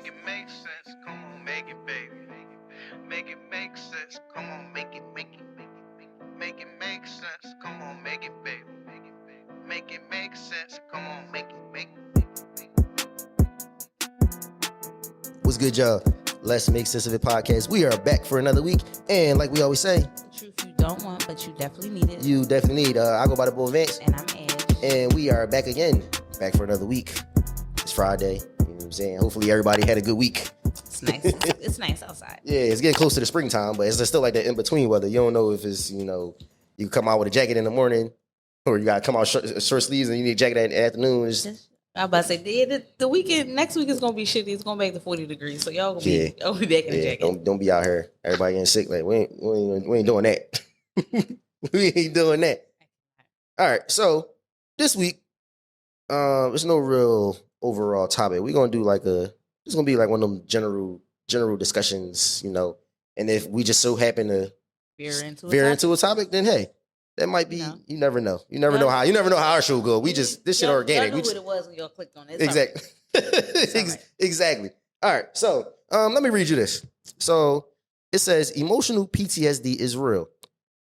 Make it make sense. Come on, make it, baby. Make it make sense. Come on, make it, make it, make it, make it make sense. Come on, make it, baby. Make it make sense. Come on, make it, make it. What's good, y'all? Let's Make Sense of It podcast. We are back for another week, and like we always say, the truth you don't want, but you definitely need it. You definitely need. I go by the boy Vance, and I'm Edge, and we are back again, back for another week. It's Friday. You know what I'm saying? Hopefully, everybody had a good week. It's nice. It's nice outside. Yeah, it's getting close to the springtime, but it's still like that in between weather. You don't know if it's you come out with a jacket in the morning, or you gotta come out short sleeves and you need a jacket in the afternoon. I was about to say the weekend next week is gonna be shitty. It's gonna make the 40 degrees, so y'all gonna be back in the jacket. Don't be out here. Everybody getting sick. Like we ain't doing that. We ain't doing that. All right, so this week, there's no real overall topic. We're gonna do it's gonna be like one of them general discussions, And if we just so happen to veer into a topic, then hey. That might be. You never know. You never know how our show go. This shit organic. Y'all knew what it was when y'all clicked on it. Exactly. Right. Exactly. All right. So, let me read you this. So it says, emotional PTSD is real.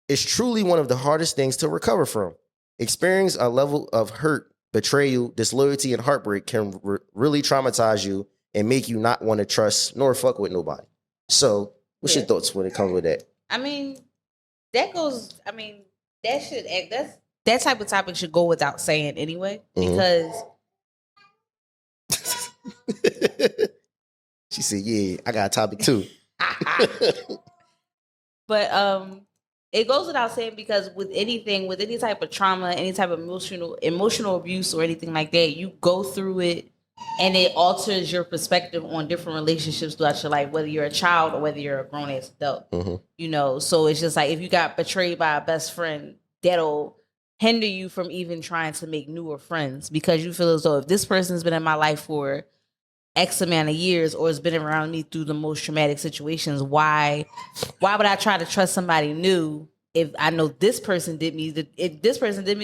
It's truly one of the hardest things to recover from. Experiencing a level of hurt, betrayal, disloyalty, and heartbreak can really traumatize you and make you not want to trust nor fuck with nobody. So, what's your thoughts when it comes with that? That type of topic should go without saying anyway, because she said, "Yeah, I got a topic too." But it goes without saying, because with any type of trauma, any type of emotional abuse or anything like that, you go through it and it alters your perspective on different relationships throughout your life, whether you're a child or whether you're a grown ass adult. So it's just like, if you got betrayed by a best friend, that'll hinder you from even trying to make newer friends, because you feel as though, if this person's been in my life for X amount of years or has been around me through the most traumatic situations, why would I try to trust somebody new if I know this person did me the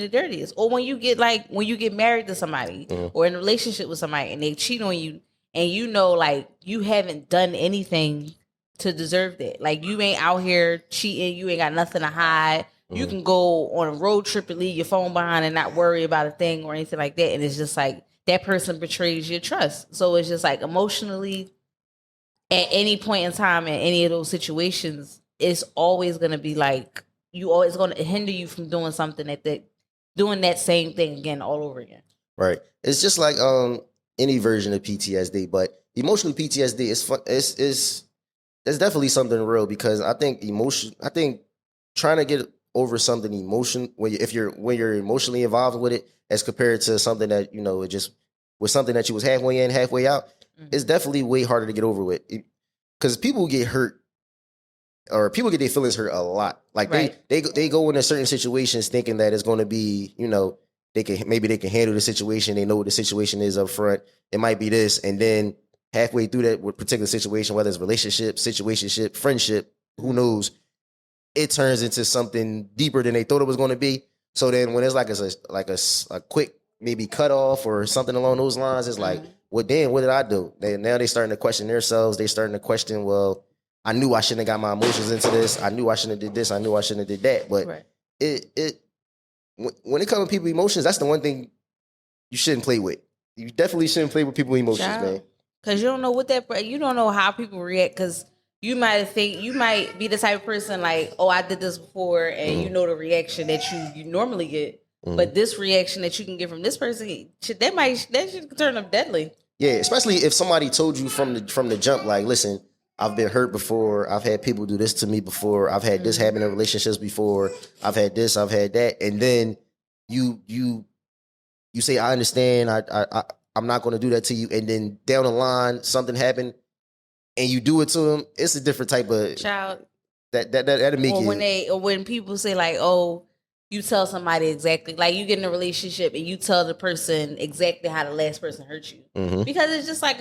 dirtiest? Or when you get married to somebody or in a relationship with somebody and they cheat on you, and you haven't done anything to deserve that. Like, you ain't out here cheating, you ain't got nothing to hide. You can go on a road trip and leave your phone behind and not worry about a thing or anything like that. And it's just like, that person betrays your trust. So it's just like, emotionally, at any point in time, in any of those situations, it's always going to be like, you always going to hinder you from doing something doing that same thing again, all over again. Right. It's just like any version of PTSD, but emotional PTSD is definitely something real, because I think trying to get over something when you're emotionally involved with it, as compared to something that it just was something that you was halfway in, halfway out, it's definitely way harder to get over with, because people get hurt, or people get their feelings hurt a lot. Like, right. they go into certain situations thinking that it's going to be, they can handle the situation. They know what the situation is up front. It might be this, and then halfway through that particular situation, whether it's relationship, situationship, friendship, who knows, it turns into something deeper than they thought it was going to be. So then when it's like a quick maybe cut off or something along those lines, it's like, well, damn, what did I do? Now they're starting to question themselves. They're starting to question, well, I knew I shouldn't have got my emotions into this. I knew I shouldn't have did this. I knew I shouldn't have did that. But when it comes to people's emotions, that's the one thing you shouldn't play with. You definitely shouldn't play with people's emotions, man. Because you don't know you don't know how people react. Because you might be the type of person like, oh, I did this before, and you know the reaction that you normally get. But this reaction that you can get from this person, that should turn them deadly. Yeah, especially if somebody told you from the jump, like, listen, I've been hurt before. I've had people do this to me before. I've had this happen in relationships before. I've had this. I've had that. And then you say, I understand. I'm not going to do that to you. And then down the line, something happened, and you do it to them. It's a different type of child. That'll make when people say, like, oh, you tell somebody exactly, like, you get in a relationship and you tell the person exactly how the last person hurt you. Because it's just like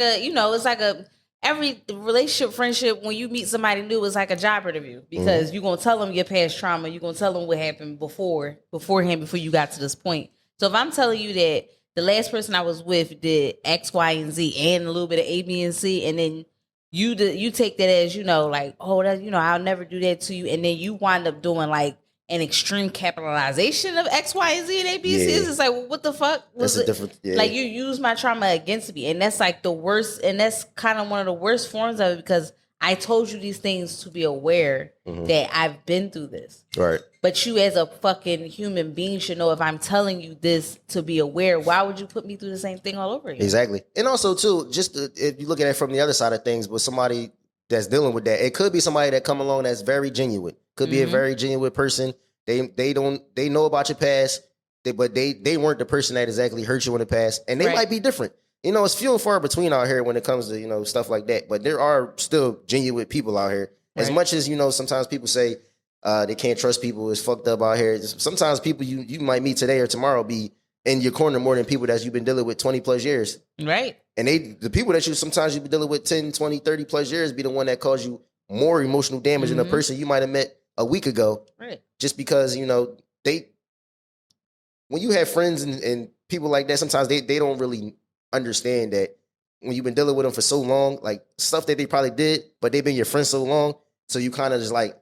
every relationship, friendship, when you meet somebody new, it's like a job interview, because you're going to tell them your past trauma. You're going to tell them what happened beforehand, before you got to this point. So if I'm telling you that the last person I was with did X, Y, and Z, and a little bit of A, B, and C, and then you take that as, like, oh, that, I'll never do that to you, and then you wind up doing like an extreme capitalization of X, Y, and Z and A, B, and C. It's like, well, what the fuck was That's a it? different. Yeah. Like, you use my trauma against me, and that's like the worst, and that's kind of one of the worst forms of it, because I told you these things to be aware that I've been through this. Right. But you as a fucking human being should know, if I'm telling you this to be aware, why would you put me through the same thing all over again? Exactly. And also, too, if you look at it from the other side of things, with somebody that's dealing with that, it could be somebody that come along that's very genuine. Could be a very genuine person. They know about your past, but they weren't the person that exactly hurt you in the past. And they might be different. It's few and far between out here when it comes to, stuff like that. But there are still genuine people out here. As much as, sometimes people say they can't trust people, it's fucked up out here. Sometimes people you might meet today or tomorrow be in your corner more than people that you've been dealing with 20 plus years. Right. And the people that sometimes you've been dealing with 10, 20, 30 plus years be the one that cause you more emotional damage than a person you might have met a week ago. Right. Just because, when you have friends and people like that, sometimes they don't really understand that when you've been dealing with them for so long, like stuff that they probably did, but they've been your friends so long. So you kind of just like,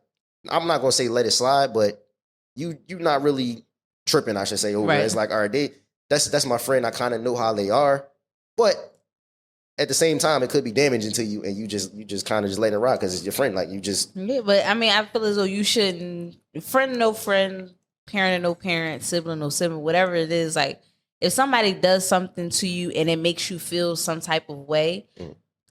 I'm not going to say let it slide, but you're not really tripping, I should say, over it. It's like, all right, that's my friend. I kind of know how they are, but at the same time, it could be damaging to you, and you just kind of just let it rock because it's your friend. Like, you just... Yeah, but I mean, I feel as though you shouldn't... Friend, no friend. Parent, no parent. Sibling, no sibling. Whatever it is, like, if somebody does something to you and it makes you feel some type of way,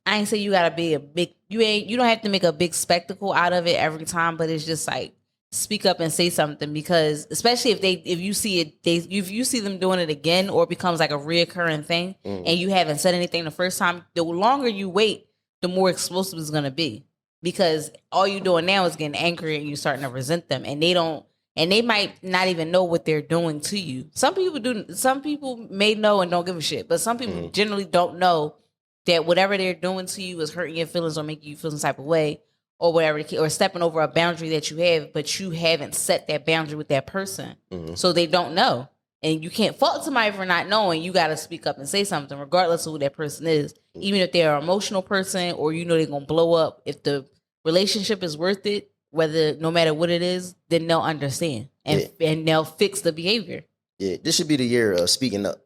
I ain't say you gotta be a big... You don't have to make a big spectacle out of it every time, but it's just like, speak up and say something, because especially if you see them doing it again, or it becomes like a reoccurring thing, and you haven't said anything the first time, the longer you wait, the more explosive it's going to be, because all you're doing now is getting angry and you're starting to resent them, and they might not even know what they're doing to you. Some people may know and don't give a shit, but some people generally don't know that whatever they're doing to you is hurting your feelings or making you feel some type of way, or whatever, or stepping over a boundary that you have, but you haven't set that boundary with that person. So they don't know. And you can't fault somebody for not knowing. You got to speak up and say something, regardless of who that person is. Even if they're an emotional person, or they're going to blow up. If the relationship is worth it, no matter what it is, then they'll understand. And they'll fix the behavior. Yeah, this should be the year of speaking up.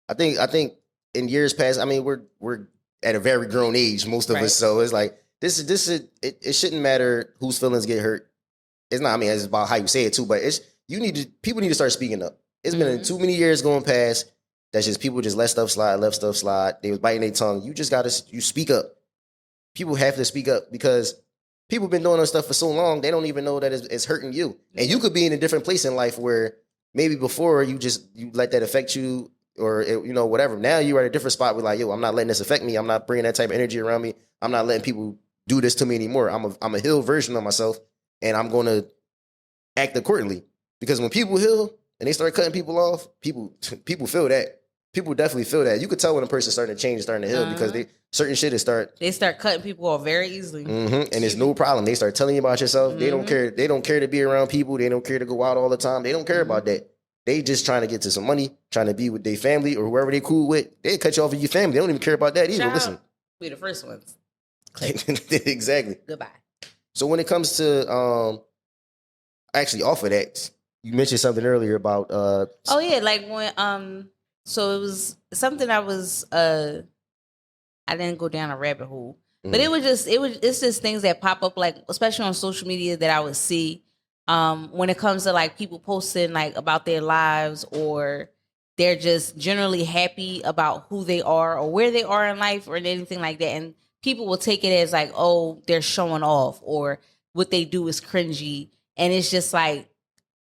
I think in years past, I mean, we're at a very grown age, most of us. So it's like, it shouldn't matter whose feelings get hurt. It's not, I mean, it's about how you say it too, but people need to start speaking up. It's been too many years going past that's just people just let stuff slide. They was biting their tongue. You speak up. People have to speak up, because people been doing this stuff for so long, they don't even know that it's hurting you. And you could be in a different place in life where maybe before you let that affect you, or whatever. Now you're at a different spot where, like, yo, I'm not letting this affect me. I'm not bringing that type of energy around me. I'm not letting people do this to me anymore. I'm a healed version of myself, and I'm going to act accordingly. Because when people heal and they start cutting people off, people feel that. People definitely feel that. You could tell when a person's starting to change and starting to heal, because certain shit they start cutting people off very easily. And it's no problem. They start telling you about yourself. They don't care. They don't care to be around people. They don't care to go out all the time. They don't care about that. They just trying to get to some money, trying to be with their family or whoever they cool with. They cut you off of your family. They don't even care about that either. Listen, we the first ones. Exactly. Goodbye. So when it comes to actually off of that, you mentioned something earlier about like when so it was something I didn't go down a rabbit hole, but it's just things that pop up, like especially on social media, that I would see when it comes to like people posting like about their lives, or they're just generally happy about who they are or where they are in life or anything like that, and people will take it as like, oh, they're showing off, or what they do is cringy. And it's just like,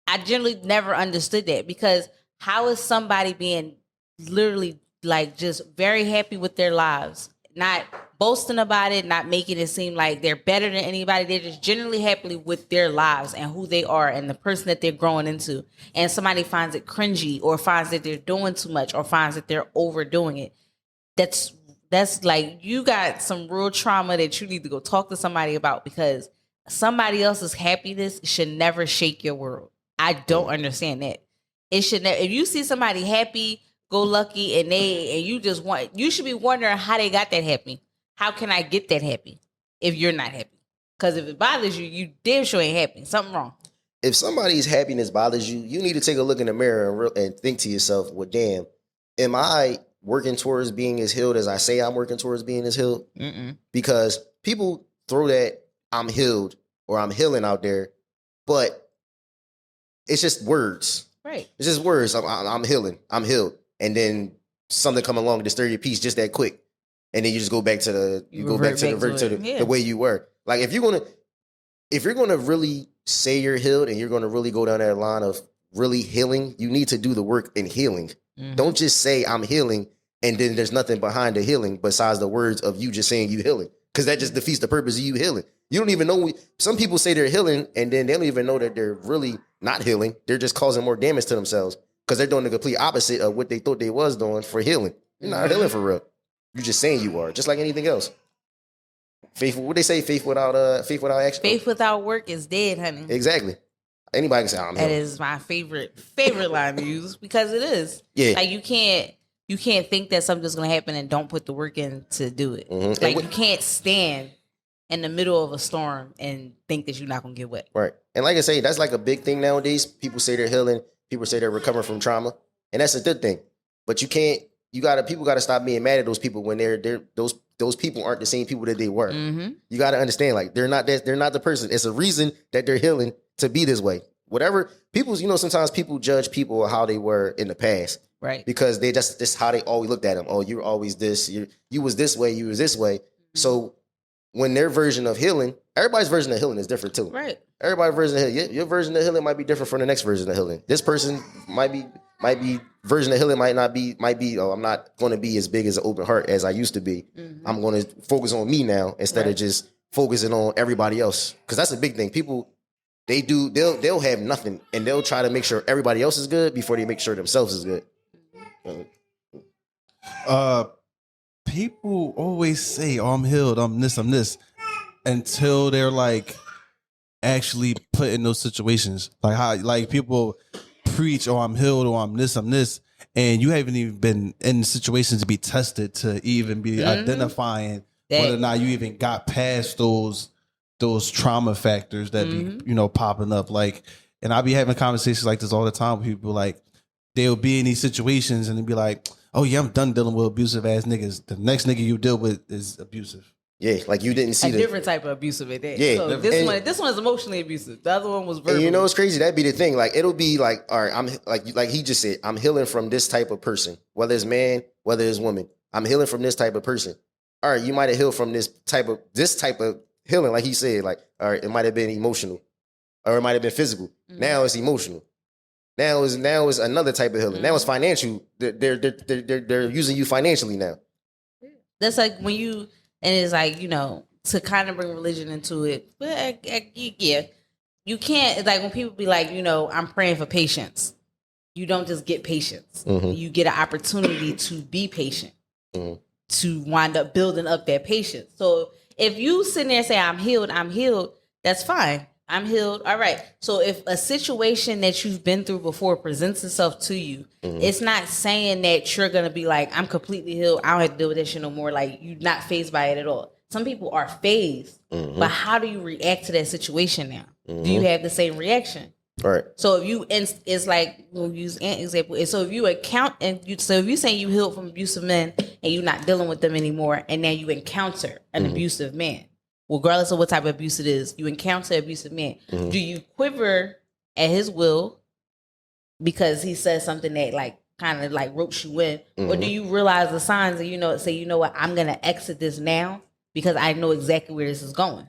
I generally never understood that, because how is somebody being literally like just very happy with their lives, not boasting about it, not making it seem like they're better than anybody. They're just generally happy with their lives and who they are and the person that they're growing into. And somebody finds it cringy, or finds that they're doing too much, or finds that they're overdoing it. That's like, you got some real trauma that you need to go talk to somebody about, because somebody else's happiness should never shake your world. I don't understand that. It should never. If you see somebody happy, go lucky, and you should be wondering how they got that happy. How can I get that happy if you're not happy? Because if it bothers you, you damn sure ain't happy. Something wrong. If somebody's happiness bothers you, you need to take a look in the mirror and think to yourself, well, damn, am I working towards being as healed as I say I'm working towards being as healed? Because people throw that I'm healed or I'm healing out there, but it's just words. Right. It's just words. I'm healing. I'm healed. And then something come along to disturb your peace just that quick. And then you just go back to the way you were. Like if you're gonna really say you're healed and you're gonna really go down that line of really healing, you need to do the work in healing. Don't just say I'm healing and then there's nothing behind the healing besides the words of you just saying you healing. Because that just defeats the purpose of you healing. You don't even know. Some people say they're healing and then they don't even know that they're really not healing. They're just causing more damage to themselves because they're doing the complete opposite of what they thought they was doing for healing. You're not healing for real. You're just saying you are, just like anything else. Faithful, what they say, faith without action. Faith without work is dead, honey. Exactly. Anybody can say I'm healed. That is my favorite line to use because it is. Yeah. Like you can't think that something's gonna happen and don't put the work in to do it. Like you can't stand in the middle of a storm and think that you're not gonna get wet. Right. And like I say, that's like a big thing nowadays. People say they're healing. People say they're recovering from trauma, and that's a good thing. But people gotta stop being mad at those people when those people aren't the same people that they were. You gotta understand, like they're not the person. It's a reason that they're healing to be this way. Whatever sometimes people judge people how they were in the past. Right. Because this how they always looked at them. Oh, you're always this. You was this way. You was this way. So when their version of healing, everybody's version of healing is different too. Right. Everybody's version of healing. Your version of healing might be different from the next version of healing. This person might be version of healing might be. Oh, I'm not going to be as big as an open heart as I used to be. I'm going to focus on me now instead of just focusing on everybody else. Because that's a big thing. People. They'll have nothing and they'll try to make sure everybody else is good before they make sure themselves is good. People always say, "Oh, I'm healed. I'm this. Until they're like actually put in those situations. Like how people preach, "Oh, I'm healed," or I'm this, and you haven't even been in situations to be tested to even be identifying whether or not you even got past those trauma factors that be popping up. Like, and I be having conversations like this all the time with people. Like, they'll be in these situations and they'll be like, "Oh yeah, I'm done dealing with abusive ass niggas. The next nigga you deal with is abusive." Yeah, like you didn't see a different type of abusive at that. Yeah, so this one is emotionally abusive. The other one was verbal. And you know what's crazy? That'd be the thing. Like it'll be like, all right, I'm like he just said, I'm healing from this type of person, whether it's man, whether it's woman. I'm healing from this type of person. All right, you might have healed from this type of healing, like he said. Like, all right, it might have been emotional, or it might have been physical. Now it's emotional. Now is another type of healing. Now it's financial. They're using you financially now. That's like when you. And it's like, to kind of bring religion into it. But yeah, you can't. It's like when people be like, I'm praying for patience. You don't just get patience. You get an opportunity to be patient, to wind up building up that patience. So if you sit there and say, I'm healed, that's fine. I'm healed. All right. So if a situation that you've been through before presents itself to you, it's not saying that you're going to be like, I'm completely healed. I don't have to deal with that shit no more. Like, you're not fazed by it at all. Some people are fazed. But how do you react to that situation now? Do you have the same reaction? All right. So it's like, we'll use an example. So if you if you say you healed from abusive men and you're not dealing with them anymore, and now you encounter an abusive man, regardless of what type of abuse it is, you encounter an abusive man. Do you quiver at his will because he says something that kind of ropes you in? Or do you realize the signs and say, you know what, I'm going to exit this now because I know exactly where this is going?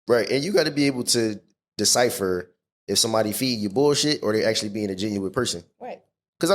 Right. And you got to be able to decipher if somebody feed you bullshit or they're actually being a genuine person. Right. Because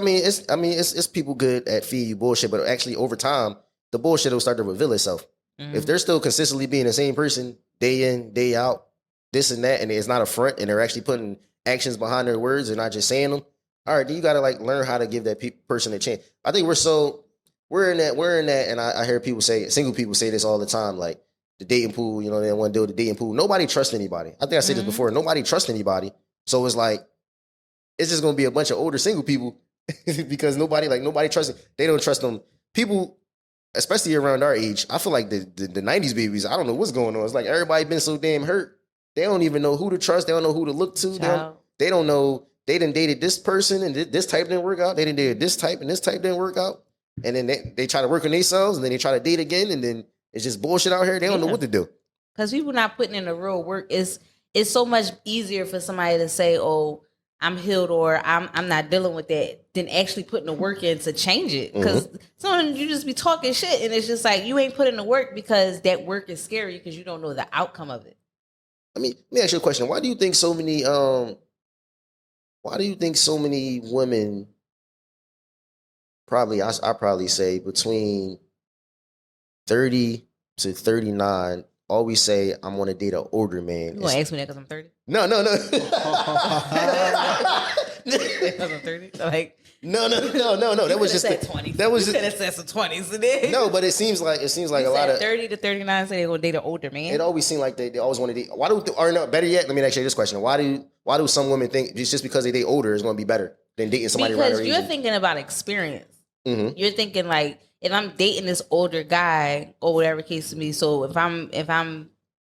it's people good at feeding you bullshit, but actually over time, the bullshit will start to reveal itself. If they're still consistently being the same person day in, day out, this and that, and it's not a front, and they're actually putting actions behind their words and not just saying them, all right, then you got to learn how to give that person a chance. I think we're in that, and I hear people say, single people say this all the time, like the dating pool, they don't want to deal with the dating pool. Nobody trusts anybody. I think I said this before. Nobody trusts anybody. So it's like, it's just going to be a bunch of older single people because nobody trusts them. They don't trust them. People, especially around our age, I feel like the 90s babies, I don't know what's going on. It's like everybody been so damn hurt. They don't even know who to trust. They don't know who to look to. They don't know. They done dated this person and this type didn't work out. They done dated this type and this type didn't work out. And then they try to work on themselves and then they try to date again and then it's just bullshit out here. They don't know what to do. Because people not putting in the real work. It's so much easier for somebody to say, "Oh, I'm healed," or "I'm not dealing with that," than actually putting the work in to change it. Because sometimes you just be talking shit, and it's just like you ain't putting the work because that work is scary because you don't know the outcome of it. I mean, let me ask you a question. Why do you think so many women? Probably, I probably say between 30 to 39. Always say I'm gonna date an older man. You gonna ask me that because I'm 30? No. Because I'm 30? Like, No. That was just 20. That was you could have said some 20s today. No, but it seems like a lot of 30 to 39 say they're gonna date an older man. It always seemed like they always want to date. Why do or no? Better yet, let me ask you this question: Why do some women think it's just because they date older is going to be better than dating somebody around their age? Because you're thinking about experience. Mm-hmm. You're thinking like, if I'm dating this older guy or whatever case to me, so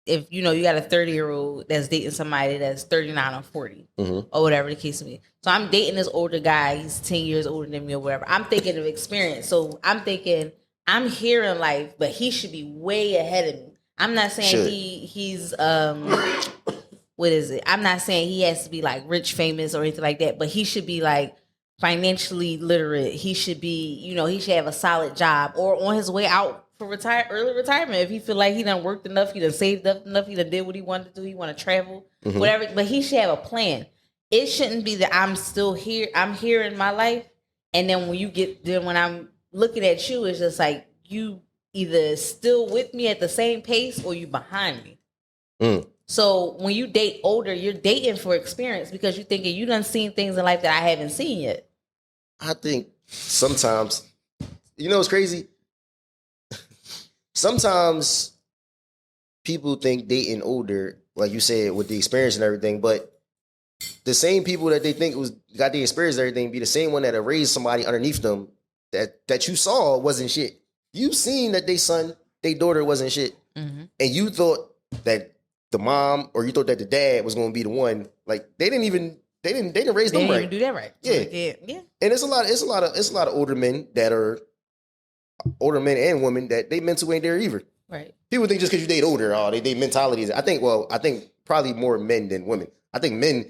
if you know you got a 30-year-old that's dating somebody that's 39 or 40 or whatever the case to me. So I'm dating this older guy, he's 10 years older than me or whatever. I'm thinking of experience. So I'm thinking I'm here in life, but he should be way ahead of me. I'm not saying he's what is it? I'm not saying he has to be like rich, famous or anything like that, but he should be like financially literate. He should be, he should have a solid job or on his way out for early retirement. If he feel like he done worked enough, he done saved up enough, he done did what he wanted to do, he want to travel, whatever. But he should have a plan. It shouldn't be that I'm still here. I'm here in my life. And then when I'm looking at you, it's just like you either still with me at the same pace or you behind me. So when you date older, you're dating for experience because you're thinking you done seen things in life that I haven't seen yet. I think sometimes, it's crazy. Sometimes people think dating older, like you said, with the experience and everything, but the same people that they think got the experience and everything be the same one that have raised somebody underneath them that you saw wasn't shit. You seen that their daughter wasn't shit. And you thought that the mom or you thought that the dad was going to be the one. Like they didn't raise them right. They didn't even do that right. Yeah. And it's a lot of older men and women that they mental ain't there either. Right. People think just because you date older, they mentality is. I think probably more men than women. I think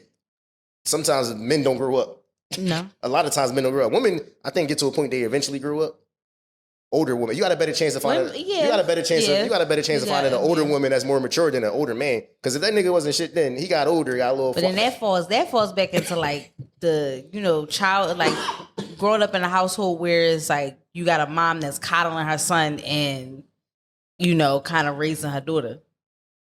sometimes men don't grow up. No. A lot of times men don't grow up. Women, I think, get to a point they eventually grow up. Older woman, you got a better chance of finding. You got a better chance of finding an older woman that's more mature than an older man. Because if that nigga wasn't shit, then he got older, got a little. But then that falls back into like the child, like growing up in a household where it's like you got a mom that's coddling her son and kind of raising her daughter.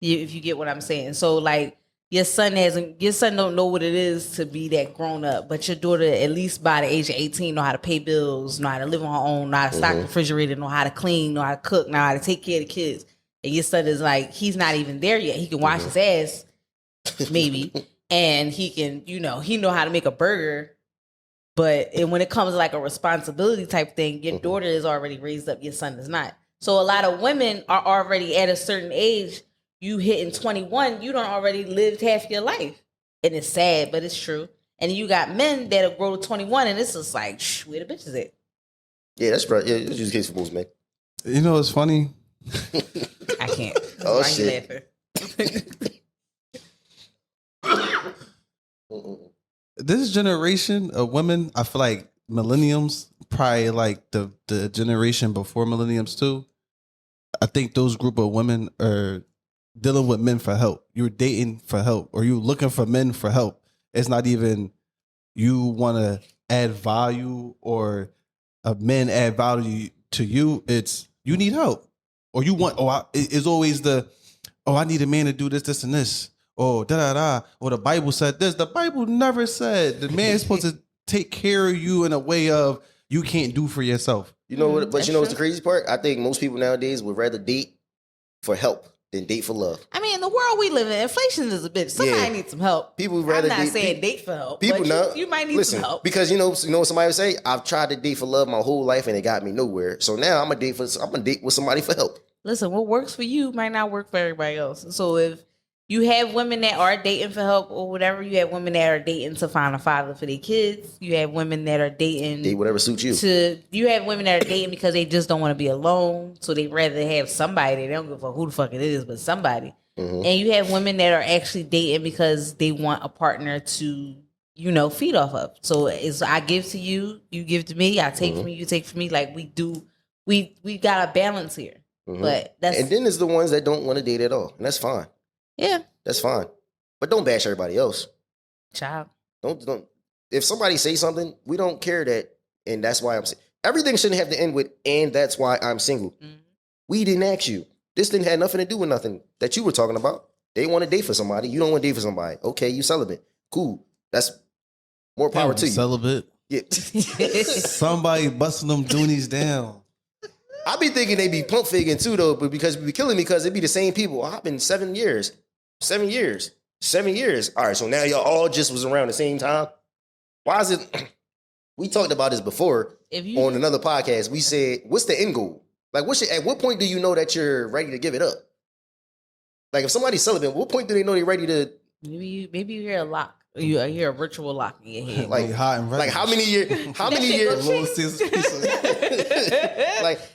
If you get what I'm saying, so like. Your son don't know what it is to be that grown up, but your daughter, at least by the age of 18, know how to pay bills, know how to live on her own, know how to stock the refrigerator, know how to clean, know how to cook, know how to take care of the kids. And your son is like, he's not even there yet. He can wash his ass, maybe, and he can, he know how to make a burger. But when it comes to like a responsibility type thing, your daughter is already raised up, your son is not. So a lot of women are already at a certain age. You hitting 21, you done already lived half your life. And it's sad, but it's true. And you got men that'll grow to 21 and it's just like, where the bitch is at? Yeah, that's right. Yeah, it's just the case for most men. It's funny. I can't. Oh, why shit. You laughing? This generation of women, I feel like millenniums, probably like the generation before millenniums too. I think those group of women are dealing with men for help. You're dating for help or you're looking for men for help. It's not even you want to add value or a men add value to you. It's you need help or you want, it's always I need a man to do this and this. Oh, or the Bible said this. The Bible never said the man is supposed to take care of you in a way of you can't do for yourself. You know what? But what's the crazy part? I think most people nowadays would rather date for help than date for love. I mean, the world we live in, inflation is a bitch. Somebody Yeah. needs some help. People rather I'm not date- saying date for help. People but know. you might need Listen, some help. because you know what somebody would say. I've tried to date for love my whole life and it got me nowhere. So now I'm gonna date with somebody for help. Listen, what works for you might not work for everybody else. So if you have women that are dating for help or whatever, you have women that are dating to find a father for their kids. You have women that are dating Date whatever suits you. You have women that are dating because they just don't want to be alone. So they rather have somebody. They don't give a fuck who the fuck it is, but somebody. Mhm. And you have women that are actually dating because they want a partner to, feed off of. So it's I give to you, you give to me, I take from you, you take from me. Like we got a balance here. But And then there's the ones that don't want to date at all, and that's fine. Yeah. That's fine. But don't bash everybody else. Child. Don't. If somebody say something, we don't care that, and that's why I'm. Everything shouldn't have to end with, and that's why I'm single. Mhm. We didn't ask you. This didn't have nothing to do with nothing that you were talking about. They want to date for somebody. You don't want to date for somebody. Okay, you celibate. Cool. That's more power to you. Celibate. Yeah. Somebody busting them doonies down. I be thinking they be pump faking too, though, but because we be killing me because it be the same people. I've been 7 years. 7 years. 7 years. All right, so now y'all all just was around the same time. Why is it? We talked about this before on another podcast. We said, what's the end goal? Like, at what point do you know that you're ready to give it up? Like, if somebody's celibate, what point do they know they're ready to? Maybe you hear a lock. You hear a virtual lock in your head. Like hot and like how many years? How many years?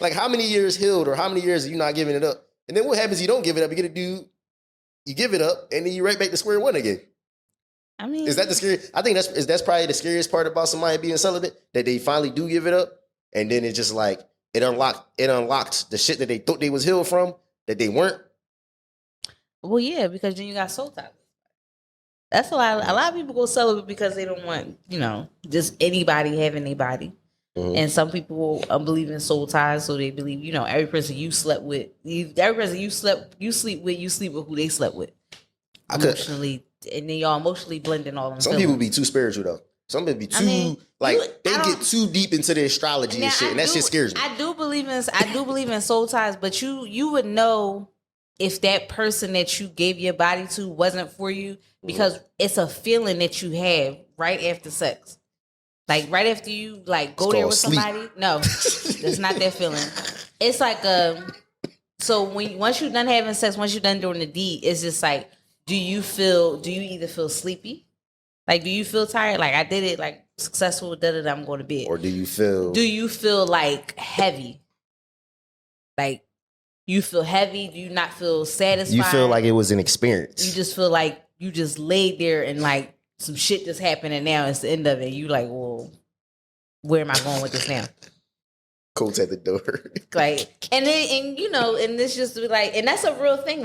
like how many years healed or how many years are you not giving it up? And then what happens? You don't give it up. You get a dude. You give it up, and then you right back to square one again. I mean, Is that the scary? I think that's probably the scariest part about somebody being celibate, that they finally do give it up, and then it's just like it unlocked the shit that they thought they was healed from that they weren't. Well, yeah, because then you got soul ties. That's a lot. A lot of people go celibate because they don't want, just anybody having anybody. Mhm. And some people believe in soul ties, so they believe, every person you slept with, every person you sleep with who they slept with. Emotionally, and then y'all emotionally blending all them. Some people be too spiritual though. Some people be too they get too deep into the astrology and shit, and that shit scares me. I do believe in soul ties, but you would know if that person that you gave your body to wasn't for you, because it's a feeling that you have right after sex. Like right after you go there with somebody. No, it's not that feeling. It's like so once you're done having sex, once you're done doing the deed, it's just like, do you either feel sleepy? Like, do you feel tired? Like, I did it, successful, I'm going to bed. Or do you feel heavy? Like, you feel heavy? Do you not feel satisfied? You feel like it was an experience. You just feel like you just laid there and some shit just happened and now it's the end of it. You like, well, where am I going with this now? Coats at the door. And this just and that's a real thing.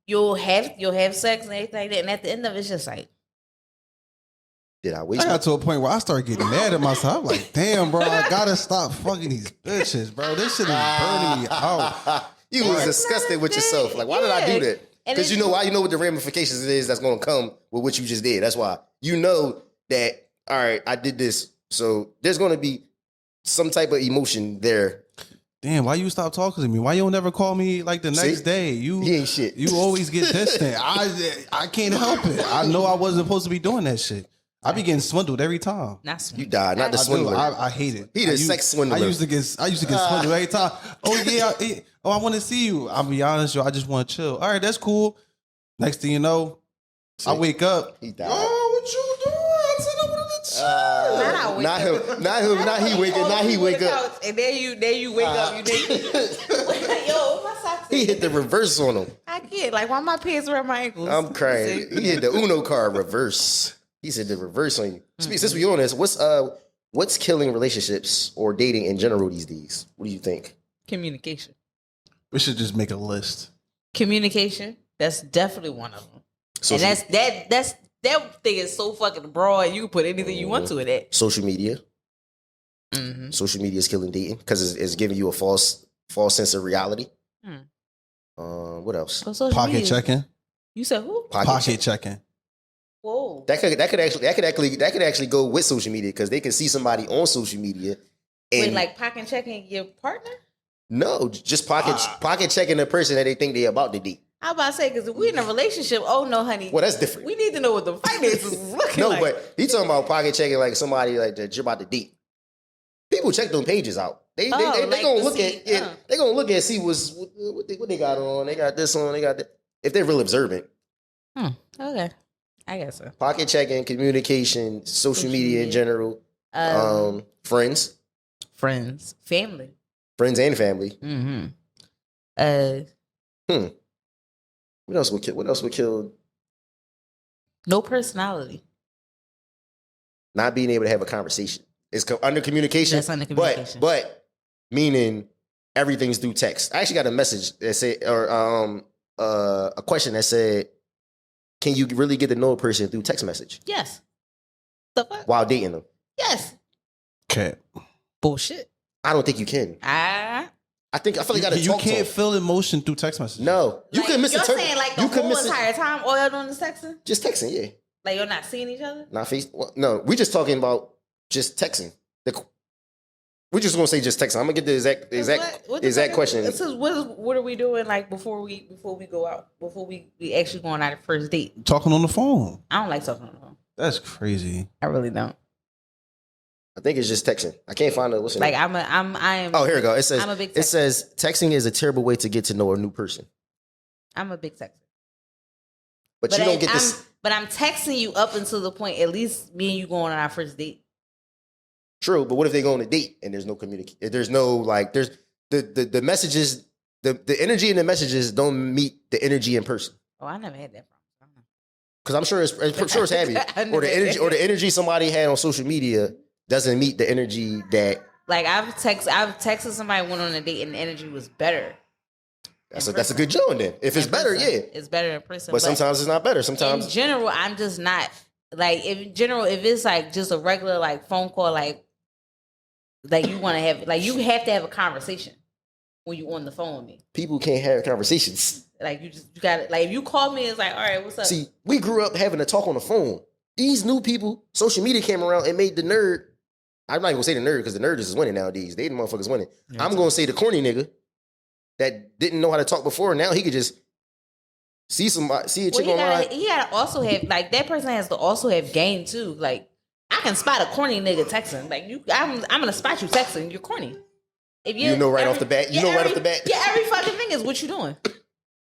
You'll have sex and everything like that, and at the end of it, it's just like, did I waste? I got to a point where I started getting mad at myself. I'm like, damn, bro, I gotta stop fucking these bitches, bro. This shit is burning me out. You was disgusted with yourself. Like, why did I do that? Because you know why? You know what the ramifications is that's going to come with what you just did. That's why. You know that, all right, I did this. So there's going to be some type of emotion there. Damn, why you stop talking to me? Why you don't never call me the next day? You ain't shit. You always get distant. I can't help it. I know I wasn't supposed to be doing that shit. I be getting swindled every time. Not swindled. You died, not the swindler. I hate it. He the sex swindler. I used to get swindled every time. Oh yeah, I want to see you. I'll be honest, yo. I just want to chill. All right, that's cool. Next thing you know, I wake up. He died. Oh, what you doing? I said I wanted to chill. Not him. Not he wake up. And then you wake up. You yo, my socks. He hit the reverse on him. I get why my pants around my ankles. I'm crying. He hit the Uno card reverse. He said the reverse on you. Since we on this, what's killing relationships or dating in general these days? What do you think? Communication. We should just make a list. Communication. That's definitely one of them. That thing is so fucking broad. You can put anything you want to it at. Social media. Mm-hmm. Social media is killing dating because it's giving you a false sense of reality. What else? Pocket checking. You said who? Pocket checking. Whoa. That could actually go with social media because they can see somebody on social media. And Wait, pocket checking your partner? No, just pocket checking the person that they think they're about to date. How about I say, because if we in a relationship, oh no, honey. Well, that's different. We need to know what the finances is looking No, like. but he talking about pocket checking like somebody like that you're about to date. People check them pages out. They like gonna to look see, at it. They gonna look at see what they got on. They got this on. They got that. If they're real observant. Okay. I guess so. Pocket checking, communication, social media in general, friends, family. friends and family. Mm-hmm. What else would kill? What else would kill? No personality. Not being able to have a conversation. It's under communication. That's under communication. But meaning everything's through text. I actually got a message that said, or a question that said, "Can you really get to know a person through text message?" Yes. The fuck? While dating them? Yes. Okay. Bullshit. I don't think you can. I feel like you gotta you talk to can't them. feel emotion through text message. No, you can miss a You're turn. saying like the You could whole miss entire time all y'all doing is texting? just texting. Yeah, Like you're not seeing each other? not face. Well, no, we just talking about just texting. We're just gonna say just texting. I'm gonna get the exact question. This is what are we doing like before we go out, before we actually going on our first date? Talking on the phone. I don't like talking on the phone. That's crazy. I really don't. I think it's just texting. I can't find it. Like I am. Oh, here we go. It says I'm a big it says texting is a terrible way to get to know a new person. I'm a big texter. But you don't get this. But I'm texting you up until the point, at least me and you going on our first date. True, but what if they go on a date and there's no communication? There's no like. There's the messages. The energy in the messages don't meet the energy in person. Oh, I never had that problem. Because I'm sure it's happy. Or the energy somebody had on social media doesn't meet the energy that. Like I've texted somebody, went on a date, and the energy was better. That's a good joke then. If it's better, yeah, it's better in person. But sometimes it's not better. Sometimes in general, I'm just not like. If it's like just a regular like phone call, like you want to have, like you have to have a conversation when you on the phone with me. People can't have conversations. Like you got it. Like if you call me, it's like, all right, what's up? See, we grew up having to talk on the phone. These new people, social media came around and made the nerd. I'm not even gonna say the nerd because the nerd is winning nowadays. They the motherfuckers winning. Yeah, I'm gonna say the corny nigga that didn't know how to talk before. Now he could just see a chick online. He gotta also have like that person has to also have game too. Like I can spot a corny nigga texting. Like I'm gonna spot you texting. You're corny. If you know right off the bat. Yeah, every fucking thing is what you doing.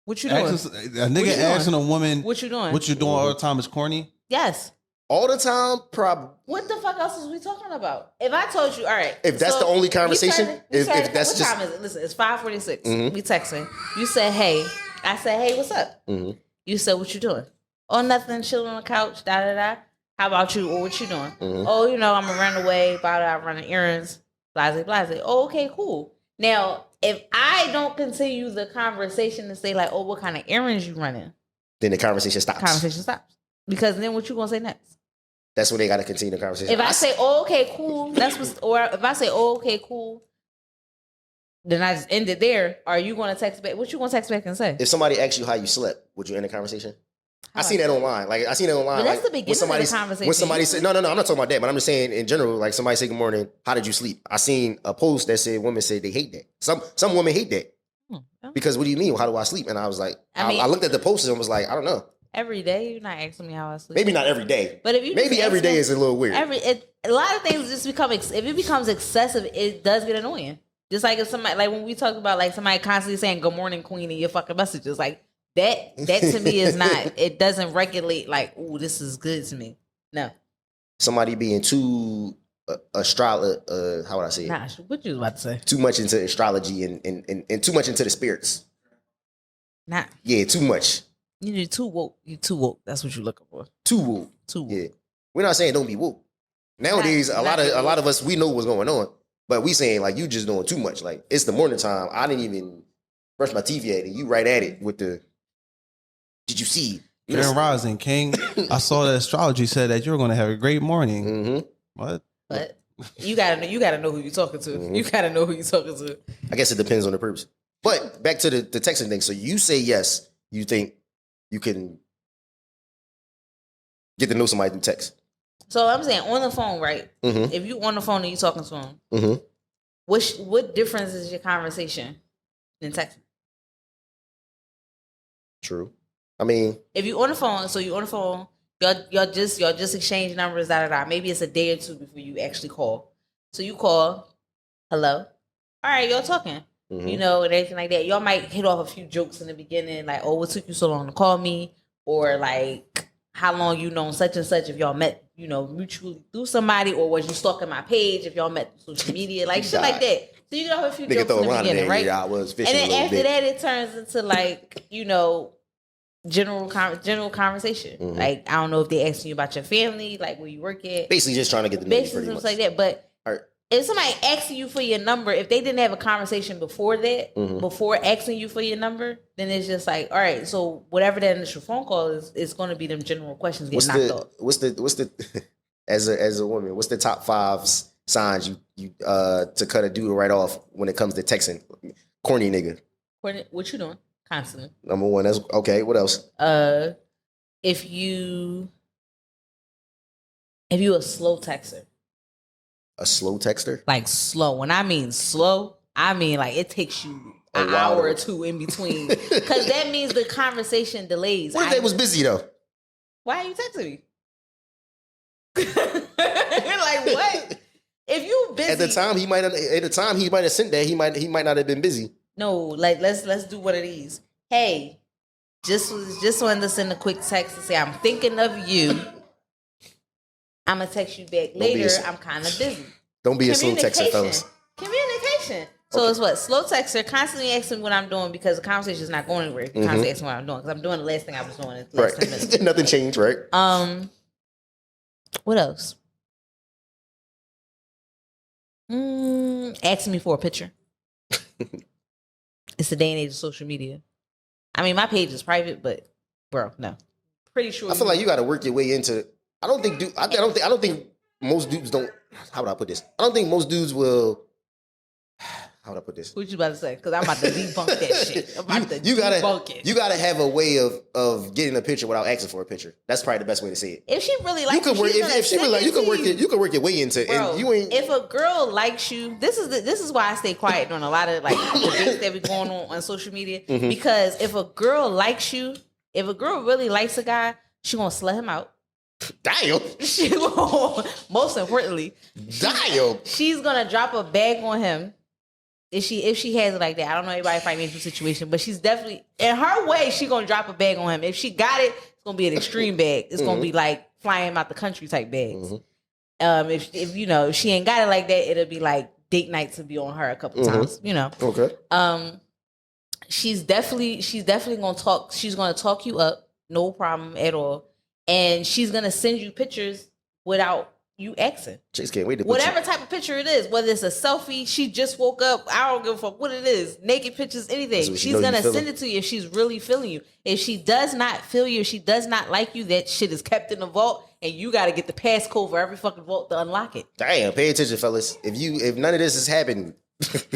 What you doing? A nigga asking a woman, "What you doing? What you doing all the time?" is corny. Yes. All the time, probably. What the fuck else is we talking about? If I told you, all right. If that's the only conversation, if that's what just. Time is it? Listen, it's 5:46. Mm-hmm. We texting. You said, hey. I said, hey, what's up? Mm-hmm. You said, what you doing? Oh, nothing. Chilling on the couch. Da da da. How about you? Or what you doing? Mm-hmm. Oh, I'm gonna run away. I'm running errands. Blase, blase. Oh, okay, cool. Now, if I don't continue the conversation and say like, oh, what kind of errands you running? Then the conversation stops. Because then what you gonna say next? That's when they gotta continue the conversation. If I say, oh, okay, cool, or if I say, oh, okay, cool, then I just end it there. Are you gonna text back? What you gonna text back and say? If somebody asks you how you slept, would you end the conversation? I seen that online. But that's the beginning of the conversation. When somebody said, no, I'm not talking about that, but I'm just saying in general, like somebody say good morning, how did you sleep? I seen a post that said women say they hate that. Some women hate that. Because what do you mean? How do I sleep? And I was like, I looked at the post and was like, I don't know. Every day, you're not asking me how I sleep. Maybe not every day. But if you maybe every day is a little weird. A lot of things just become if it becomes excessive, it does get annoying. Just like if somebody, like when we talk about like somebody constantly saying "Good morning, Queen" in your fucking messages, like that to me is not. It doesn't regulate like, oh, this is good to me. No. Somebody being too how would I say it? Nah, what you was about to say? Too much into astrology and too much into the spirits. Nah. Yeah, too much. You're too woke. You're too woke. That's what you're looking for. Too woke. Too woke. Yeah. We're not saying don't be woke. Nowadays, a lot of us, we know what's going on, but we saying like you just doing too much. Like it's the morning time. I didn't even brush my teeth yet, and you right at it with the. Did you see? Grand Rising King. I saw that astrology said that you're going to have a great morning. Mm-hmm. What? But you gotta know who you're talking to. Mm-hmm. You gotta know who you're talking to. I guess it depends on the purpose. But back to the texting thing. So you say yes. You think you can get to know somebody through text. So I'm saying on the phone, right? Mm-hmm. If you on the phone and you talking to him, mm-hmm. what difference is your conversation than texting? True. I mean, If you on the phone, so you on the phone, y'all just exchange numbers, Maybe it's a day or two before you actually call. So you call, hello, all right, y'all talking, mhm. and everything like that. Y'all might hit off a few jokes in the beginning, like, oh, what took you so long to call me, or like, how long you known such and such, if y'all met, mutually through somebody, or was you stalking my page if y'all met through social media, like shit like that. So you get off a few jokes in the beginning, right? I was And fishing then a little after bit. that, it turns into like, general conversation. Mhm. Like, I don't know if they asking you about your family, like where you work at. Basically, just trying to get the name pretty much. Like that. But All right. if somebody asking you for your number, if they didn't have a conversation before that, Mhm. before asking you for your number, then it's just like, all right, so whatever that initial phone call is, it's going to be them general questions getting knocked off. What's the as a woman, what's the top 5 signs you to cut a dude right off when it comes to texting? Corny nigga. What you doing? Constantly. Number 1. That's okay. What else? If you a slow texter. A slow texter? Like slow. When I mean slow, I mean like it takes you an hour or two in between. Because that means the conversation delays. What if they was busy though? Why are you texting me? Like what? If you busy At the time he might have sent that, he might not have been busy. No, like let's do one of these. Hey, just wanted to send a quick text to say I'm thinking of you. I'm gonna text you back later. I'm kind of busy. Don't be a slow texter, fellas. Communication. So it's what? Slow texter, constantly asking what I'm doing because the conversation is not going anywhere. Constantly asking what I'm doing because I'm doing the last thing I was doing in the last 10 minutes. Nothing changed, right? What else? Asking me for a picture. It's the day and age of social media. I mean, my page is private, but bro, no. Pretty sure. I feel like you got to work your way into. I don't think most dudes don't. How would I put this? I don't think most dudes will. How would I put this? What you about to say? Because I'm about to debunk that shit. I'm about to debunk it. You gotta have a way of getting a picture without asking for a picture. That's probably the best way to say it. If she really likes you, could work. If she really like, you can work it. You can work your way into. Bro, and you ain't. If a girl likes you, this is why I stay quiet on a lot of like debates that be going on social media. Mm-hmm. Because if a girl likes you, if a girl really likes a guy, she gonna slut him out. Damn. She gonna, most importantly, she's gonna drop a bag on him. If she has it like that, I don't know anybody's financial situation, but she's definitely in her way. She gonna drop a bag on him. If she got it, it's gonna be an extreme bag. It's gonna be like flying him out the country type bags. If she ain't got it like that, it'll be like date nights will be on her a couple times. Okay. She's definitely gonna talk. She's gonna talk you up, no problem at all, and she's gonna send you pictures without you asking. Chase can't wait to whatever type of picture it is, whether it's a selfie, she just woke up, I don't give a fuck what it is, naked pictures, anything. She's gonna send it to you if she's really feeling you. If she does not feel you, if she does not like you, that shit is kept in the vault, and you got to get the passcode for every fucking vault to unlock it. Damn, pay attention, fellas. If none of this has happened,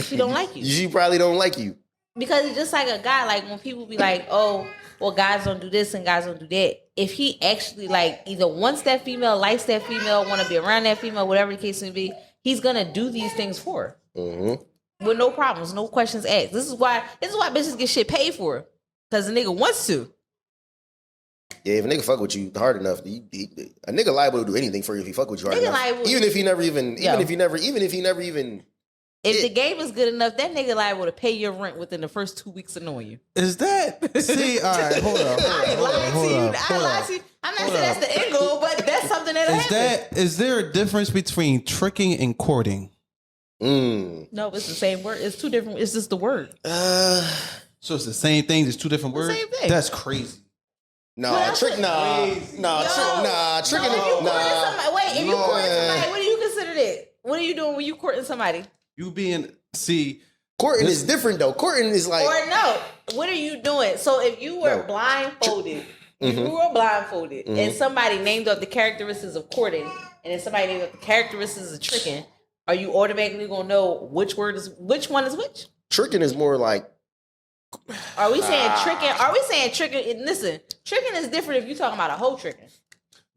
she don't like you. She probably don't like you. Because it's just like a guy, like when people be like, oh, well, guys don't do this and guys don't do that. If he actually like either wants that female, likes that female, want to be around that female, whatever the case may be, he's gonna do these things for her with no problems, no questions asked. This is why bitches get shit paid for, because the nigga wants to. Yeah, if a nigga fuck with you hard enough, a nigga liable to do anything for you if he fuck with you hard enough. Even if he never even. If the game is good enough, that nigga liable to pay your rent within the first 2 weeks of knowing you. Is that? See, all right, hold up. I'm not saying that's the end goal, but that's something that'll happen. Is there a difference between tricking and courting? No, it's the same word. It's two different. It's just the word. So it's the same thing. It's two different words. Same thing. That's crazy. Tricking. If you courting somebody, what do you consider that? What are you doing when you courting somebody? Courting is different though. Courting is like, or no, what are you doing? So if you were blindfolded, and somebody named up the characteristics of courting, and then somebody named up the characteristics of tricking, are you automatically gonna know which one is which? Tricking is more like. Are we saying tricking? Are we saying tricking? Listen, tricking is different if you're talking about a hoe tricking.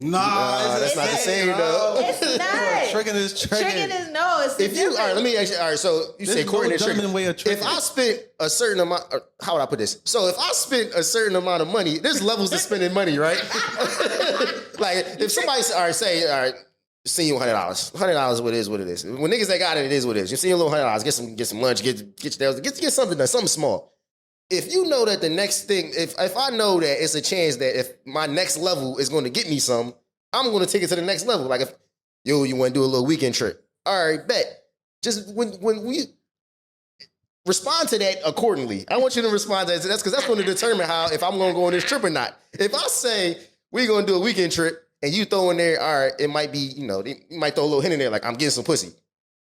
Nah, that's not the same though. It's not. Tricking is tricking. Tricking is no. It's If you all right, let me ask you. All right, so you say There's courting no and tricking. gentleman way of tricking. If I spent a certain amount, how would I put this? So if I spent a certain amount of money, there's levels to spending money, right? Like if somebody say, all right, send you $100. $100 what it is, what it is. When niggas that got it, it is what it is. You send you a little $100, get some lunch, get something done, something small. If you know that the next thing, if I know that it's a chance that if my next level is going to get me some, I'm going to take it to the next level. Like if you want to do a little weekend trip, all right, bet. Just when we respond to that accordingly. I want you to respond to that because that's going to determine how if I'm going to go on this trip or not. If I say we're going to do a weekend trip and you throw in there, all right, it might be, you might throw a little hint in there like I'm getting some pussy.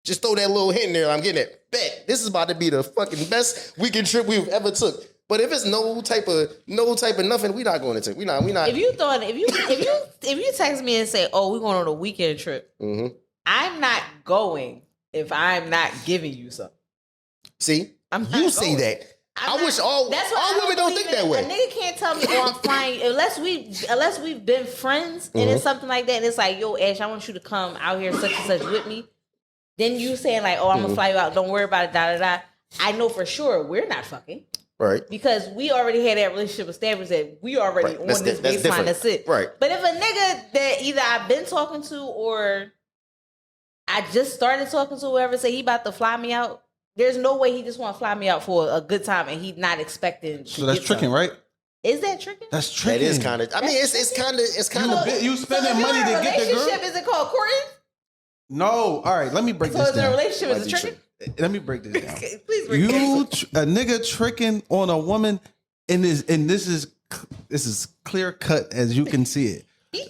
Just throw that little hint in there. I'm getting it. Bet this is about to be the fucking best weekend trip we've ever took. But if it's no type of nothing, we not going to take. We not. If you text me and say, "Oh, we're going on a weekend trip," I'm not going if I'm not giving you something. See, you say that. I wish all women don't think that way. A nigga can't tell me, "Oh, I'm flying," unless we've been friends and it's something like that. And it's like, "Yo, Ash, I want you to come out here such and such with me." Then you saying like, "Oh, I'm gonna fly you out. Don't worry about it." Da da da. I know for sure we're not fucking. Right. Because we already had that relationship established that we already on this baseline. That's it. Right. But if a nigga that either I've been talking to or I just started talking to whoever say he about to fly me out, there's no way he just want to fly me out for a good time and he's not expecting. So that's tricking, right? Is that tricking? That's tricking. That is kind of. I mean, it's kind of. You spending money to get the girl. Is it called courting? No. All right. Let me break this down. So is a relationship is it tricking? Let me break this down. Please break this down. A nigga tricking on a woman, and this is clear cut as you can see it.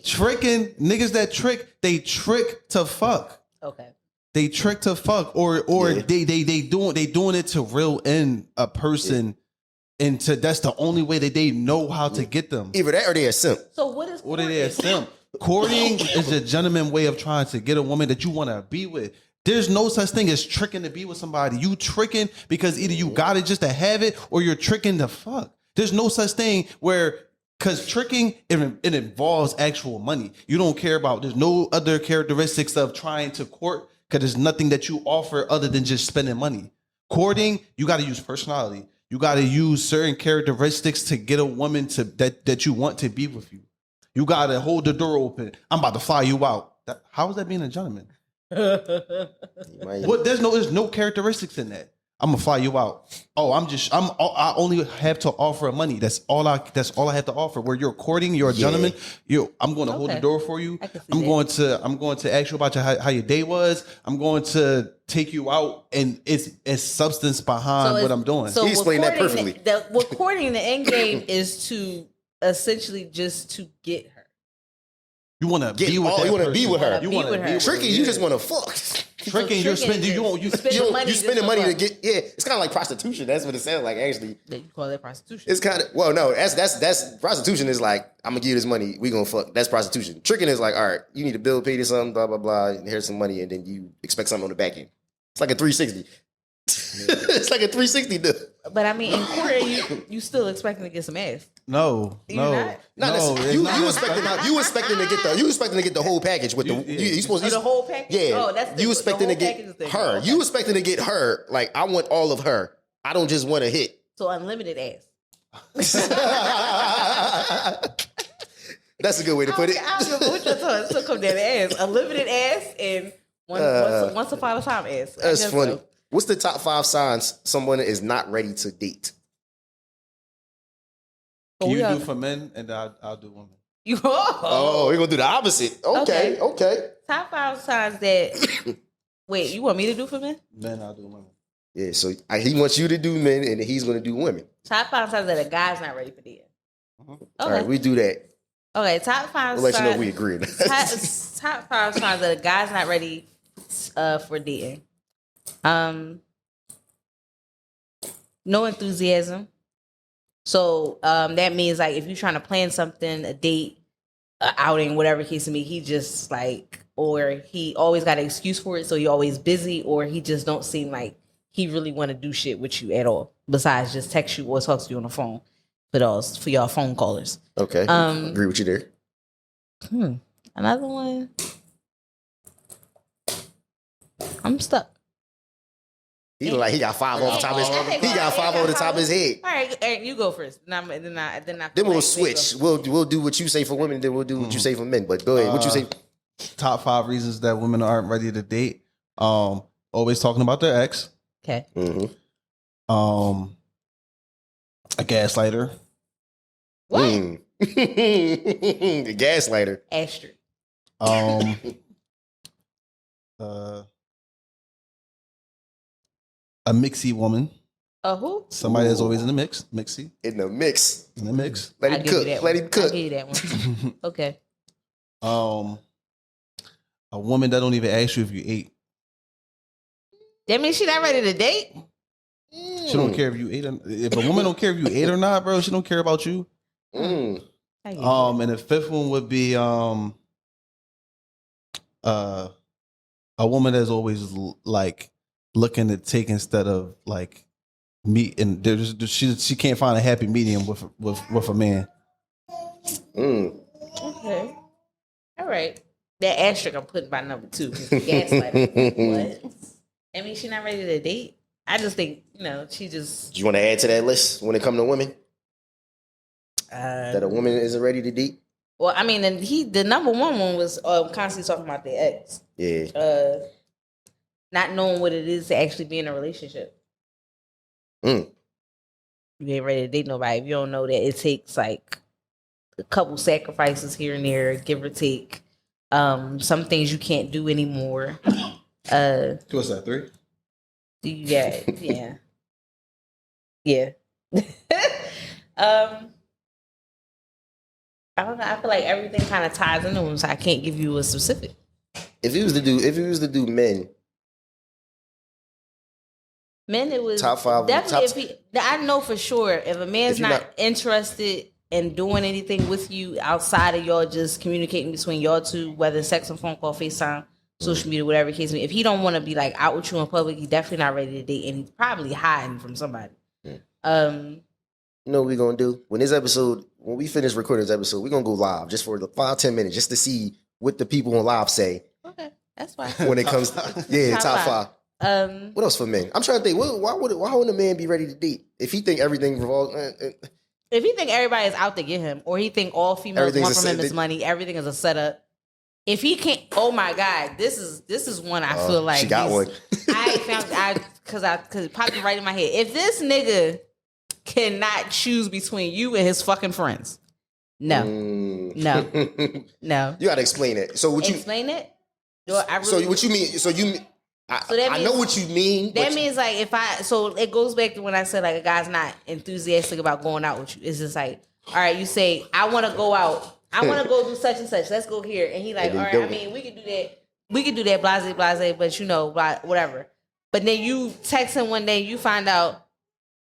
Tricking niggas that trick, they trick to fuck. Okay. They trick to fuck, or they doing it to reel in a person, and that's the only way that they know how to get them. Either that or they a simp. So what is courting? Or they a simp. Courting is a gentleman way of trying to get a woman that you want to be with. There's no such thing as tricking to be with somebody. You tricking because either you got it just to have it or you're tricking to fuck. There's no such thing because tricking, it involves actual money. You don't care about, there's no other characteristics of trying to court because there's nothing that you offer other than just spending money. Courting, you got to use personality. You got to use certain characteristics to get a woman that you want to be with you. You got to hold the door open. I'm about to fly you out. How is that being a gentleman? There's no characteristics in that. I'm gonna fly you out. Oh, I only have to offer money. That's all I have to offer. Where you're courting, you're a gentleman. I'm going to hold the door for you. I'm going to ask you about how your day was. I'm going to take you out, and it's substance behind what I'm doing. So he explained that perfectly. What courting the end game is to essentially just to get her. You want to be with her. You want to be with her. You want to be with her. Tricking, you just want to fuck. Tricking, you're spending. You spending money to get. Yeah, it's kind of like prostitution. That's what it sounds like. Actually, you call that prostitution? It's kind of no. That's prostitution is like I'm gonna give you this money. We gonna fuck. That's prostitution. Tricking is like all right. You need a bill, pay to something, blah blah blah. And here's some money, and then you expect something on the back end. It's like a 360. It's like a 360 deal. But I mean, in court, you still expecting to get some ass. No. You expecting to get the whole package with you supposed to the whole package. Yeah, oh, that's you expecting to get her. Okay. You expecting to get her. Like I want all of her. I don't just want a hit. So unlimited ass. That's a good way to put it. I don't remember what you're talking. So come down to ass, unlimited ass, and once upon a time ass. That's funny. So. What's the top 5 signs someone is not ready to date? Can you do for men and I'll do women? We're gonna do the opposite. Okay. Top 5 signs that. Wait, you want me to do for men? Men, I'll do women. Yeah, so he wants you to do men, and he's gonna do women. Top 5 signs that a guy's not ready for dating. Okay. All right, we do that. Okay, top 5 we'll let you know we agree. Top 5 signs that a guy's not ready for dating. No enthusiasm. So that means like if you're trying to plan something, a date, a outing, whatever case to me, he just like, or he always got an excuse for it, so you're always busy, or he just don't seem like he really want to do shit with you at all. Besides just text you or talk to you on the phone for y'all phone callers. Okay, agree with you there. Another one. I'm stuck. He like he got five off the top of his. He got five over the top of his head. All right, Eric, you go first. Then We'll switch. We'll do what you say for women, then we'll do what you say for men. But go ahead. What you say? Top 5 reasons that women aren't ready to date. Always talking about their ex. Okay. A gaslighter. What? The gaslighter. Asterisk. A mixy woman. A who? Somebody that's always in the mix. Mixy. In the mix. In the mix. Let him cook. Let him cook. I'll give you that one. Okay. A woman that don't even ask you if you ate. That means she not ready to date? She don't care if you ate. If a woman don't care if you ate or not, bro, she don't care about you. Mm. And the fifth one would be a woman that's always like looking at take instead of like meat, and she can't find a happy medium with a man. Mm. Okay. All right. That asterisk I'm putting by number 2. Gaslighter. What? I mean, she not ready to date. I just think, she just. Do you want to add to that list when it comes to women? That a woman isn't ready to date? Well, I mean, and the number one was constantly talking about their ex. Yeah. Not knowing what it is to actually be in a relationship. Mm. You ain't ready to date nobody if you don't know that it takes like a couple sacrifices here and there, give or take. Some things you can't do anymore. What's that, 3? Yeah. I don't know. I feel like everything kind of ties into them, so I can't give you a specific. If it was to do men, it was top 5. Definitely. I know for sure if a man's not interested in doing anything with you outside of y'all just communicating between y'all two, whether sex and phone call, FaceTime, social media, whatever the case may be, if he don't want to be like out with you in public, he's definitely not ready to date, and he's probably hiding from somebody. You know what we're gonna do? When we finish recording this episode, we're gonna go live just for the 5-10 minutes just to see what the people on live say. Okay, that's fine. When it comes to top 5. What else for men? I'm trying to think, why wouldn't a man be ready to date? If he think everything revolves if he think everybody is out to get him, or he think all females want from him is money, everything is a setup. If he can't, oh my God, this is one I feel like she got one. because it popped right in my head. If this nigga cannot choose between you and his fucking friends, no. You gotta explain it. So what explain it? So what you mean? I know what you mean. That means like so it goes back to when I said like a guy's not enthusiastic about going out with you. It's just like, all right, you say, I want to go out. I want to go do such and such. Let's go here. And he like, all right, I mean, we can do that. We can do that, blase, but whatever. But then you text him one day, you find out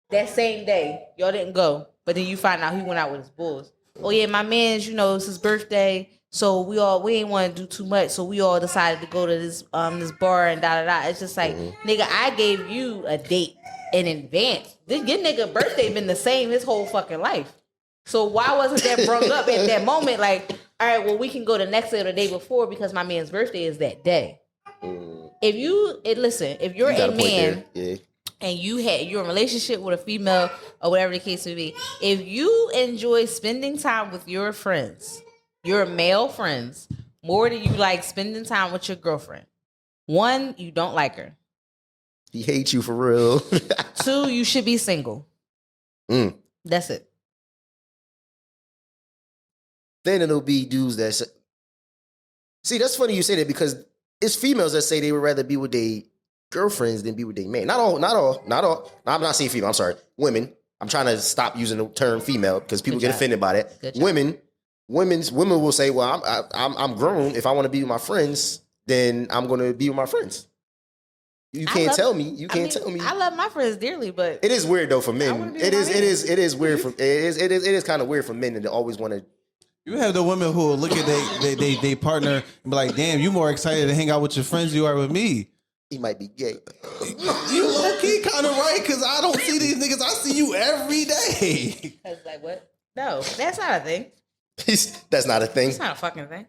that same day, y'all didn't go. But then you find out he went out with his bulls. Oh yeah, my man's, it's his birthday. So we ain't want to do too much. So we all decided to go to this bar and da. It's just like, nigga, I gave you a date in advance. Your nigga birthday been the same his whole fucking life. So why wasn't that brought up at that moment? Like, all right, well, we can go the next day or the day before because my man's birthday is that day. If you're a man and you're in a relationship with a female or whatever the case may be, if you enjoy spending time with your friends, your male friends, more than you like spending time with your girlfriend, 1, you don't like her. He hates you for real. 2, you should be single. That's it. Then it'll be dudes that say, see, that's funny you say that because it's females that say they would rather be with their girlfriends than be with their man. Not all. No, I'm not saying female. I'm sorry. Women. I'm trying to stop using the term female because people get offended by that. Women will say, well, I'm grown. If I want to be with my friends, then I'm going to be with my friends. You can't tell me. I love my friends dearly, but it is weird though for men. It is weird for it is kind of weird for men to always want to. You have the women who will look at they partner and be like, damn, you more excited to hang out with your friends than you are with me. He might be gay. You low key kind of right, because I don't see these niggas. I see you every day. I was like, what? No, that's not a thing. That's not a thing. It's not a fucking thing.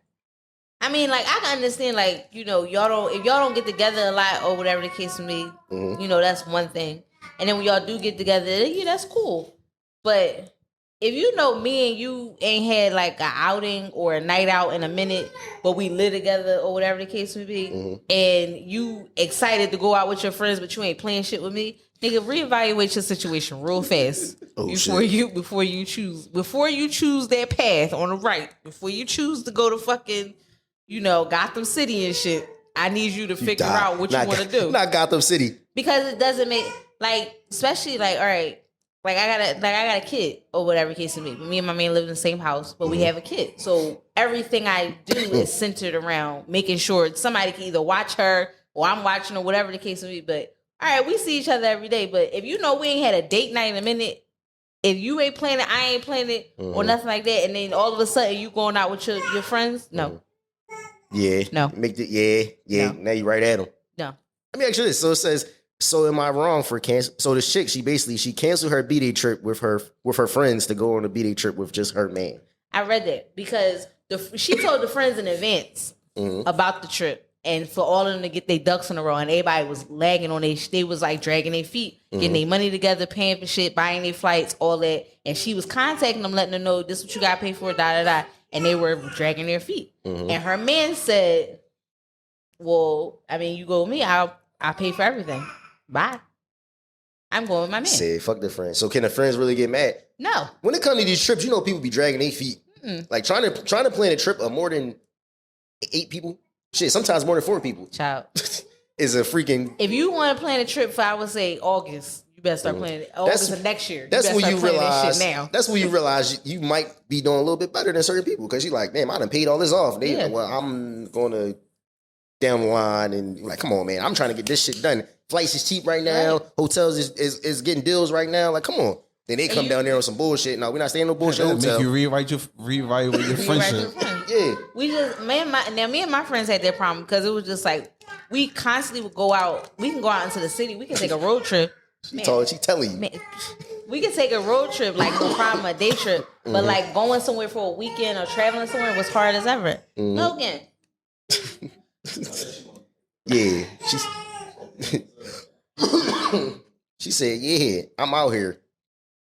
I mean, like, I can understand, like, you know, if y'all don't get together a lot or whatever the case may be, Mhm. you know, that's one thing. And then when y'all do get together, yeah, that's cool. But if you know me and you ain't had like an outing or a night out in a minute, but we live together or whatever the case may be, and you excited to go out with your friends, but you ain't playing shit with me, nigga, reevaluate your situation real fast before you choose that path on the right, before you choose to go to fucking, you know, Gotham City and shit. I need you to figure out what you want to do. Not Gotham City. Because it doesn't make, like, especially like, all right, like I got a kid or whatever case it may be. Me and my man live in the same house, but we have a kid. So everything I do is centered around making sure somebody can either watch her or I'm watching or whatever the case may be. But all right, we see each other every day. But if you know we ain't had a date night in a minute, if you ain't playing it, I ain't playing it, or nothing like that, and then all of a sudden you going out with your friends, no. Yeah. No. No. Now you right at him. No. Let me ask you this. So it says, so am I wrong for cancel? So the chick, she canceled her B-Day trip with her friends to go on a B-Day trip with just her man. I read that because she told the friends in advance about the trip, and for all of them to get their ducks in a row, and everybody was lagging on they was like dragging their feet, getting their money together, paying for shit, buying their flights, all that, and she was contacting them, letting them know this is what you got to pay for, da da da, and they were dragging their feet, and her man said, "Well, I mean, you go with me, I'll pay for everything. Bye. I'm going with my man." Say fuck the friends. So can the friends really get mad? No. When it comes to these trips, you know people be dragging their feet. Like trying to plan a trip of more than 8 people. Shit, sometimes more than 4 people. Child. Is a freaking. If you want to plan a trip for, I would say August, you better start planning it. August of next year. That's when you realize. Now. That's when you realize you might be doing a little bit better than certain people because you're like, damn, I done paid all this off. Well, I'm going to down the line and like, come on, man, I'm trying to get this shit done. Flights is cheap right now. Right. Hotels is getting deals right now. Like, come on. Then they come down there on some bullshit. No, we're not staying in no bullshit hotel. Make you rewrite your friendship. Yeah. We just me and my friends had that problem because it was just like we constantly would go out. We can go out into the city. We can take a road trip. She telling you. Man, we can take a road trip, like no problem, a day trip. But like going somewhere for a weekend or traveling somewhere was hard as ever. Logan. Yeah. She said, yeah, I'm out here.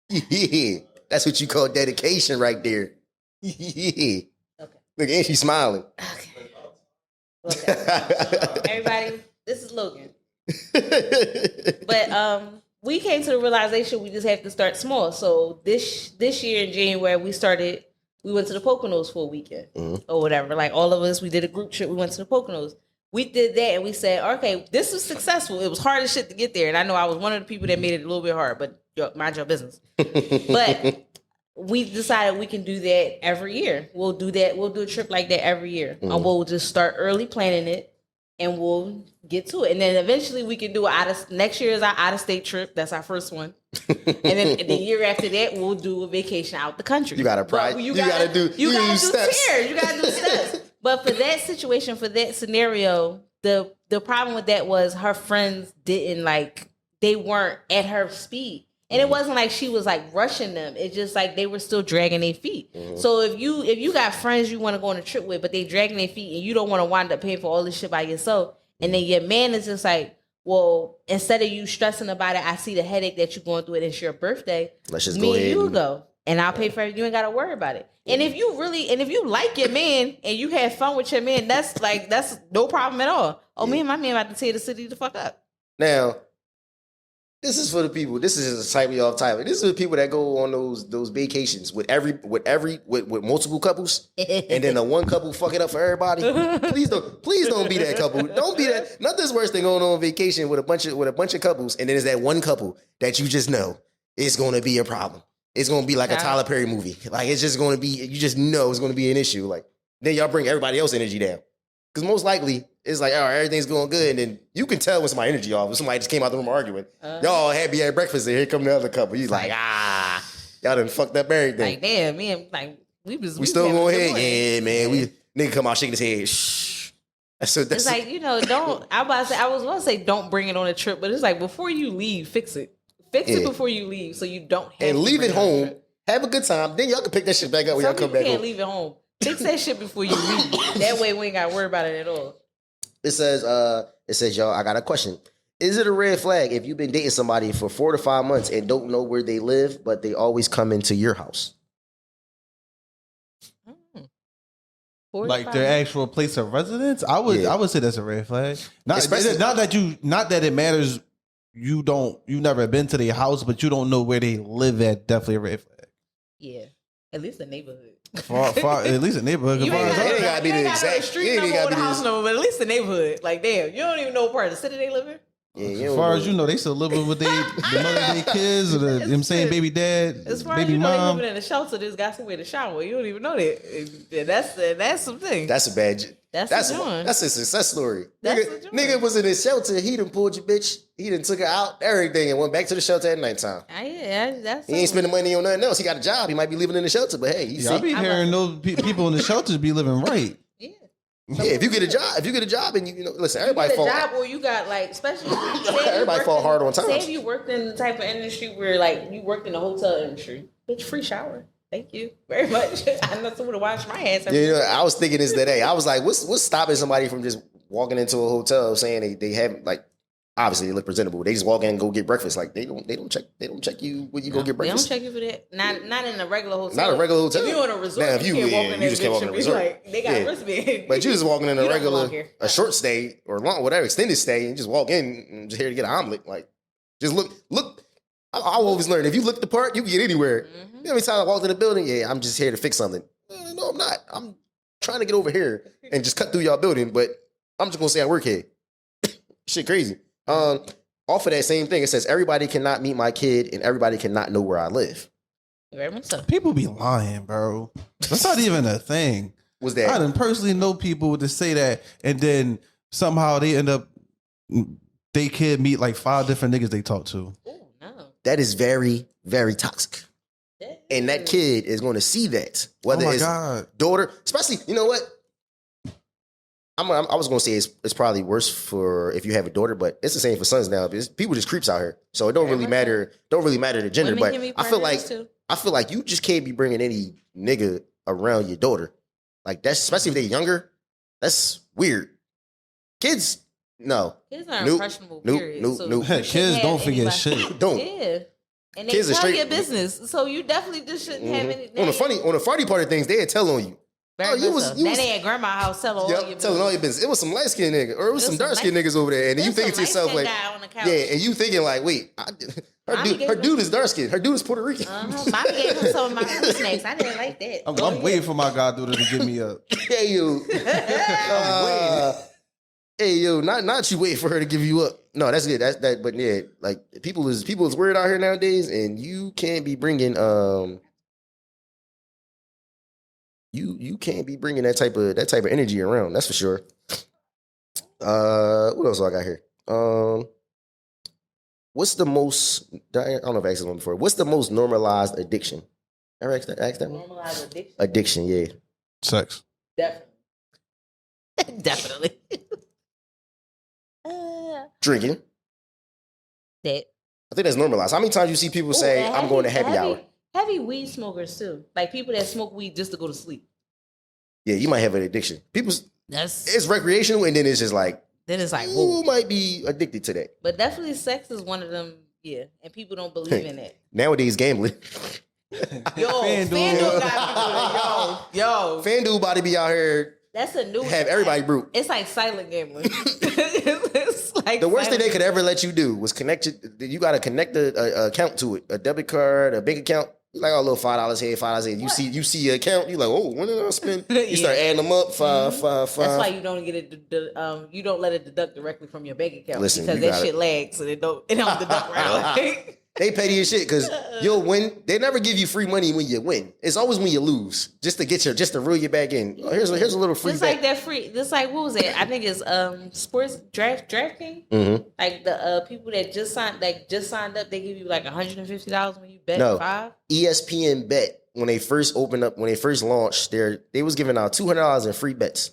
Yeah. That's what you call dedication right there. Yeah. Okay. Look, and she's smiling. Okay. Everybody, this is Logan. But we came to the realization we just have to start small. So this year in January, we went to the Poconos for a weekend or whatever. Like all of us, we did a group trip. We went to the Poconos. We did that and we said, okay, this was successful. It was hard as shit to get there. And I know I was one of the people that made it a little bit hard, but mind your business. But we decided we can do that every year. We'll do that. We'll do a trip like that every year. And we'll just start early planning it and we'll get to it. And then eventually we can do next year is our out-of-state trip. That's our first one. And then the year after that, we'll do a vacation out the country. You got to pride. You got to do steps. You got to do steps. But for that situation, for that scenario, the problem with that was her friends they weren't at her speed. And it wasn't like she was like rushing them. It's just like they were still dragging their feet. So if you got friends you want to go on a trip with, but they dragging their feet and you don't want to wind up paying for all this shit by yourself, and then your man is just like, well, instead of you stressing about it, I see the headache that you're going through it. It's your birthday. Let's just go ahead. You go. And I'll pay for it. You ain't got to worry about it. And if you like your man and you have fun with your man, that's no problem at all. Oh, me and my man about to tear the city the fuck up. Now, this is for the people. This is just slightly off topic. This is the people that go on those vacations with multiple couples, and then the one couple fuck it up for everybody. Please don't be that couple. Don't be that. Nothing's worse than going on vacation with a bunch of couples, and then there's that one couple that you just know it's going to be a problem. It's going to be like a Tyler Perry movie. Like, it's just going to be, you just know it's going to be an issue. Like, then y'all bring everybody else's energy down. Because most likely, it's like, all right, everything's going good. And then you can tell when somebody's energy off. When somebody just came out the room arguing. Y'all happy at breakfast, and here come the other couple. He's like, y'all done fucked up everything. Like, damn, man, like, we still going ahead. Yeah, man. We nigga come out shaking his head. Shh. It's like, I was going to say don't bring it on a trip, but it's like, before you leave, fix it. Fix it before you leave so you don't have and leave it home. Have a good time. Then y'all can pick that shit back up when y'all come back home. You can't leave it home. Fix that shit before you read. That way we ain't got to worry about it at all. It says, y'all, I got a question. Is it a red flag if you've been dating somebody for 4 to 5 months and don't know where they live, but they always come into your house? Like their actual place of residence? I would say that's a red flag. Not that it matters. You never been to their house, but you don't know where they live at. Definitely a red flag. Yeah, at least the neighborhood. At least the neighborhood. You ain't gotta be the exact street number or the house number, but at least the neighborhood. Like, damn, you don't even know what part of the city they live in. Yeah, as far as you know, they still living with the mother of their kids or the, you know what I'm saying, baby dad, as far baby as you know, mom. they living in a shelter, just got somewhere to shower. You don't even know that. That's something. That's a bad. That's a success story. Nigga was in his shelter. He done pulled your bitch. He done took her out, everything, and went back to the shelter at nighttime. That's. He ain't spending money on nothing else. He got a job. He might be living in the shelter, but hey, I be hearing those people in the shelters be living right. Yeah, if you get a job, and you know, listen, everybody fall. Job where you got like, especially everybody fall hard on time. Say if you worked in the type of industry where like you worked in the hotel industry, bitch, free shower. Thank you very much. I know someone to wash my hands. You know, I was thinking this today. I was like, what's stopping somebody from just walking into a hotel saying they have like, obviously they look presentable. They just walk in and go get breakfast. Like they don't check you when you go get breakfast. They don't check you for that. Not in a regular hotel. Not a regular hotel. If you're in a resort, now, you just can't walk in a resort. Like, they got wristband. But you just walking in a regular, a short stay or long, whatever, extended stay, and just walk in and just here to get an omelet. Like, just look. I always learn if you look the part, you can get anywhere. Mm-hmm. Every time I walk in the building, I'm just here to fix something. No, I'm not. I'm trying to get over here and just cut through y'all building, but I'm just gonna say I work here. Shit, crazy. Off of that same thing, it says everybody cannot meet my kid and everybody cannot know where I live. Very much so. People be lying, bro. That's not even a thing. Was that? I didn't personally know people to say that, and then somehow they end up they kid meet like 5 different niggas they talk to. Oh no, that is very, very toxic. And that kid is going to see that, whether it's daughter, especially. You know what? I was going to say it's probably worse for if you have a daughter, but it's the same for sons now. Because people just creeps out here, so it don't really matter. Don't really matter the gender. Women but I feel like you just can't be bringing any nigga around your daughter, like that's especially if they're younger. That's weird. Kids, no. Kids are impressionable. Nope. Kids don't forget shit. Don't. Yeah. And they kids tell your business, so you definitely just shouldn't have anything. On the funny part of things, they'd tell on you. You was at grandma's house telling all your business. Telling all your business. It was some light skinned nigga, or it was some dark skinned niggas over there, and you thinking to yourself like, and you thinking like, wait, her dude is dark skinned, her dude is Puerto Rican. Mommy gave him some of my food snacks. I didn't like that. I'm waiting for my goddaughter to give me a. Hey you, hey yo, not you waiting for her to give you up. No, that's good. That's that. But yeah, like people is weird out here nowadays, and you can't be bringing You can't be bringing that type of energy around. That's for sure. What else do I got here? What's the most? I don't know if I asked this one before. What's the most normalized addiction? Ever asked that one? Normalized addiction. Addiction, yeah. Sex. Definitely. Drinking. That. I think that's normalized. How many times you see people say, "I'm going to happy hour"? Heavy weed smokers too, like people that smoke weed just to go to sleep. Yeah, you might have an addiction. It's recreational, and then it's just like. Then it's like, who might be addicted to that? But definitely, sex is one of them. Yeah, and people don't believe in it. Nowadays, gambling. FanDuel got people. Yo, FanDuel about to be out here. That's a new. Have everybody brute. It's like silent gambling. It's like the worst thing they could ever let you do was connect it. You got to connect the account to it, a debit card, a bank account. Like a little $5 here, $5 here. You see your account. You like, oh, when did I spend? You start adding them up. Five. That's why you don't get it. You don't let it deduct directly from your bank account. Listen, because that shit lags, so it don't deduct right away. They petty as shit because you'll win. They never give you free money when you win. It's always when you lose, just to reel you back in. Oh, here's a little free. Just like that free. Just like what was it? I think it's sports DraftKings. Mm-hmm. Like the people that just signed up, they give you like $150 when you bet 5. ESPN Bet when they first launched, they was giving out $200 in free bets.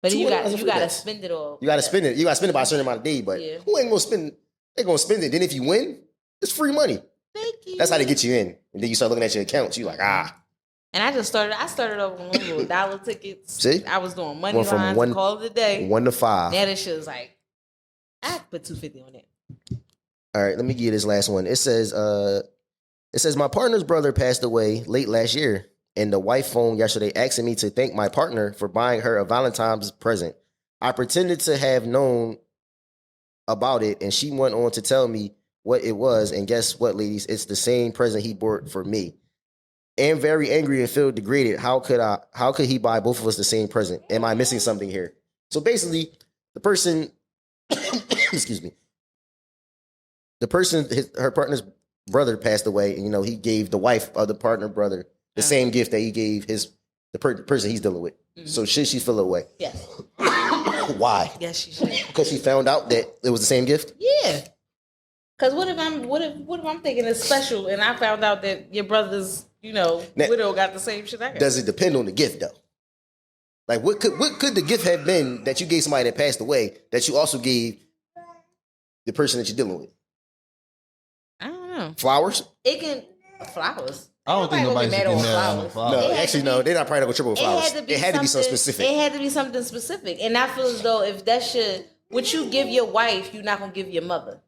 But you gotta spend it all. You gotta spend it. You gotta spend it by a certain amount of days. But who ain't gonna spend? They're gonna spend it. Then if you win, it's free money. Thank you. That's how they get you in. And then you start looking at your accounts. You like, And I started off on little dollar tickets. See? I was doing money Went from lines one- and call it a day. 1 to 5. Now this shit was like, I put $250 on it. All right, let me give you this last one. It says my partner's brother passed away late last year, and the wife phoned yesterday asking me to thank my partner for buying her a Valentine's present. I pretended to have known about it, and she went on to tell me what it was, and guess what, ladies? It's the same present he bought for me. And very angry and feel degraded. How could he buy both of us the same present? Am I missing something here? So basically, the person, excuse me, her partner's brother passed away, and he gave the wife of the partner brother the same gift that he gave the person he's dealing with. Mm-hmm. So should she feel away? Yes. Why? Yes, she should. Because she found out that it was the same gift? Yeah. Because what if I'm thinking it's special and I found out that your brother's, now, widow got the same shit I got? Does it depend on the gift though? Like what could the gift have been that you gave somebody that passed away that you also gave the person that you're dealing with? I don't know. Flowers? It can flowers. I don't think nobody's getting mad on flowers. No, actually, no. They're not probably not gonna triple with flowers. It had to be something specific. It had to be something specific, and I feel as though if that shit, what you give your wife, you're not gonna give your mother.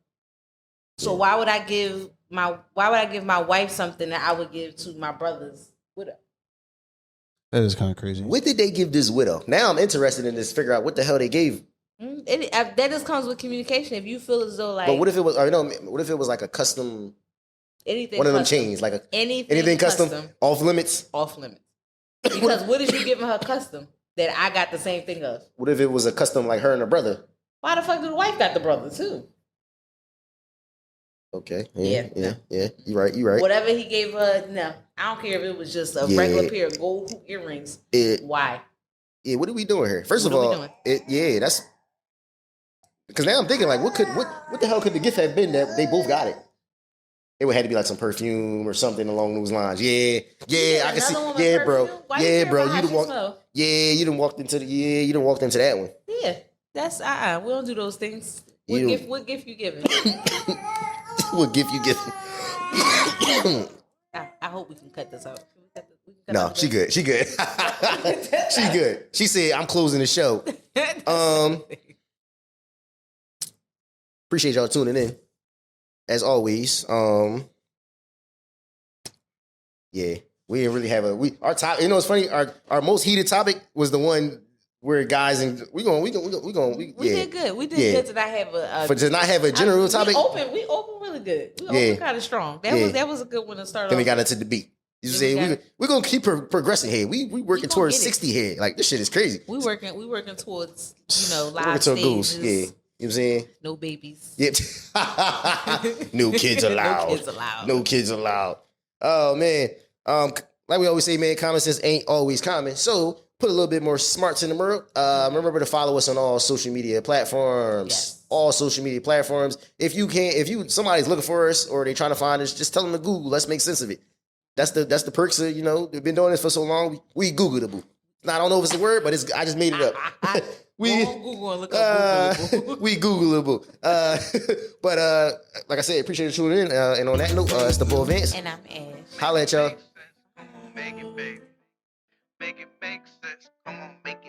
So why would I give my wife something that I would give to my brother's widow? That is kind of crazy. What did they give this widow? Now I'm interested in this. Figure out what the hell they gave. That just comes with communication. If you feel as though like, but what if it was? What if it was like a custom? Anything. One of them custom. chains, like anything custom, off limits. Off limits. Because what is you giving her custom that I got the same thing of? What if it was a custom like her and her brother? Why the fuck did the wife got the brother too? Okay. Yeah. You right. Whatever he gave her, no. I don't care if it was just a regular pair of gold hoop earrings. Why? Yeah, what are we doing here? First of all, that's because now I'm thinking like what the hell could the gift have been that they both got it? It would have to be like some perfume or something along those lines. Yeah, I can see. Yeah, bro. Yeah, bro. You done walked into that one. Yeah, that's we don't do those things. What gift you giving? What gift you giving? I hope we can cut this out. No, she good. She good. She good. She said, "I'm closing the show." Appreciate y'all tuning in. As always, yeah, we didn't really have our top. It's funny. Our most heated topic was the one where guys and we did good. We did good to not have to not have a general topic. We open really good. We open kind of strong. That was a good one to start. Then we got into the beat. You say we're gonna keep progressing here. We working towards 60 here. Like this shit is crazy. We working towards live stages. Goals. Yeah. You know what I'm saying? No babies. Yep. No kids allowed. No kids allowed. Oh man. Like we always say, man, common sense ain't always common. So put a little bit more smarts in the world. Remember to follow us on all social media platforms. Yes. All social media platforms. If somebody's looking for us or they trying to find us, just tell them to Google. Let's make sense of it. That's the perks of, we've been doing this for so long. We Googleable. Now, I don't know if it's a word, but I just made it up. We Google and look up Googleable. We Googleable. But like I said, appreciate you tuning in. And on that note, it's the Boy Vance. And I'm Ash. Holla at y'all. Make it, baby. Make it make sense. Come on, make it.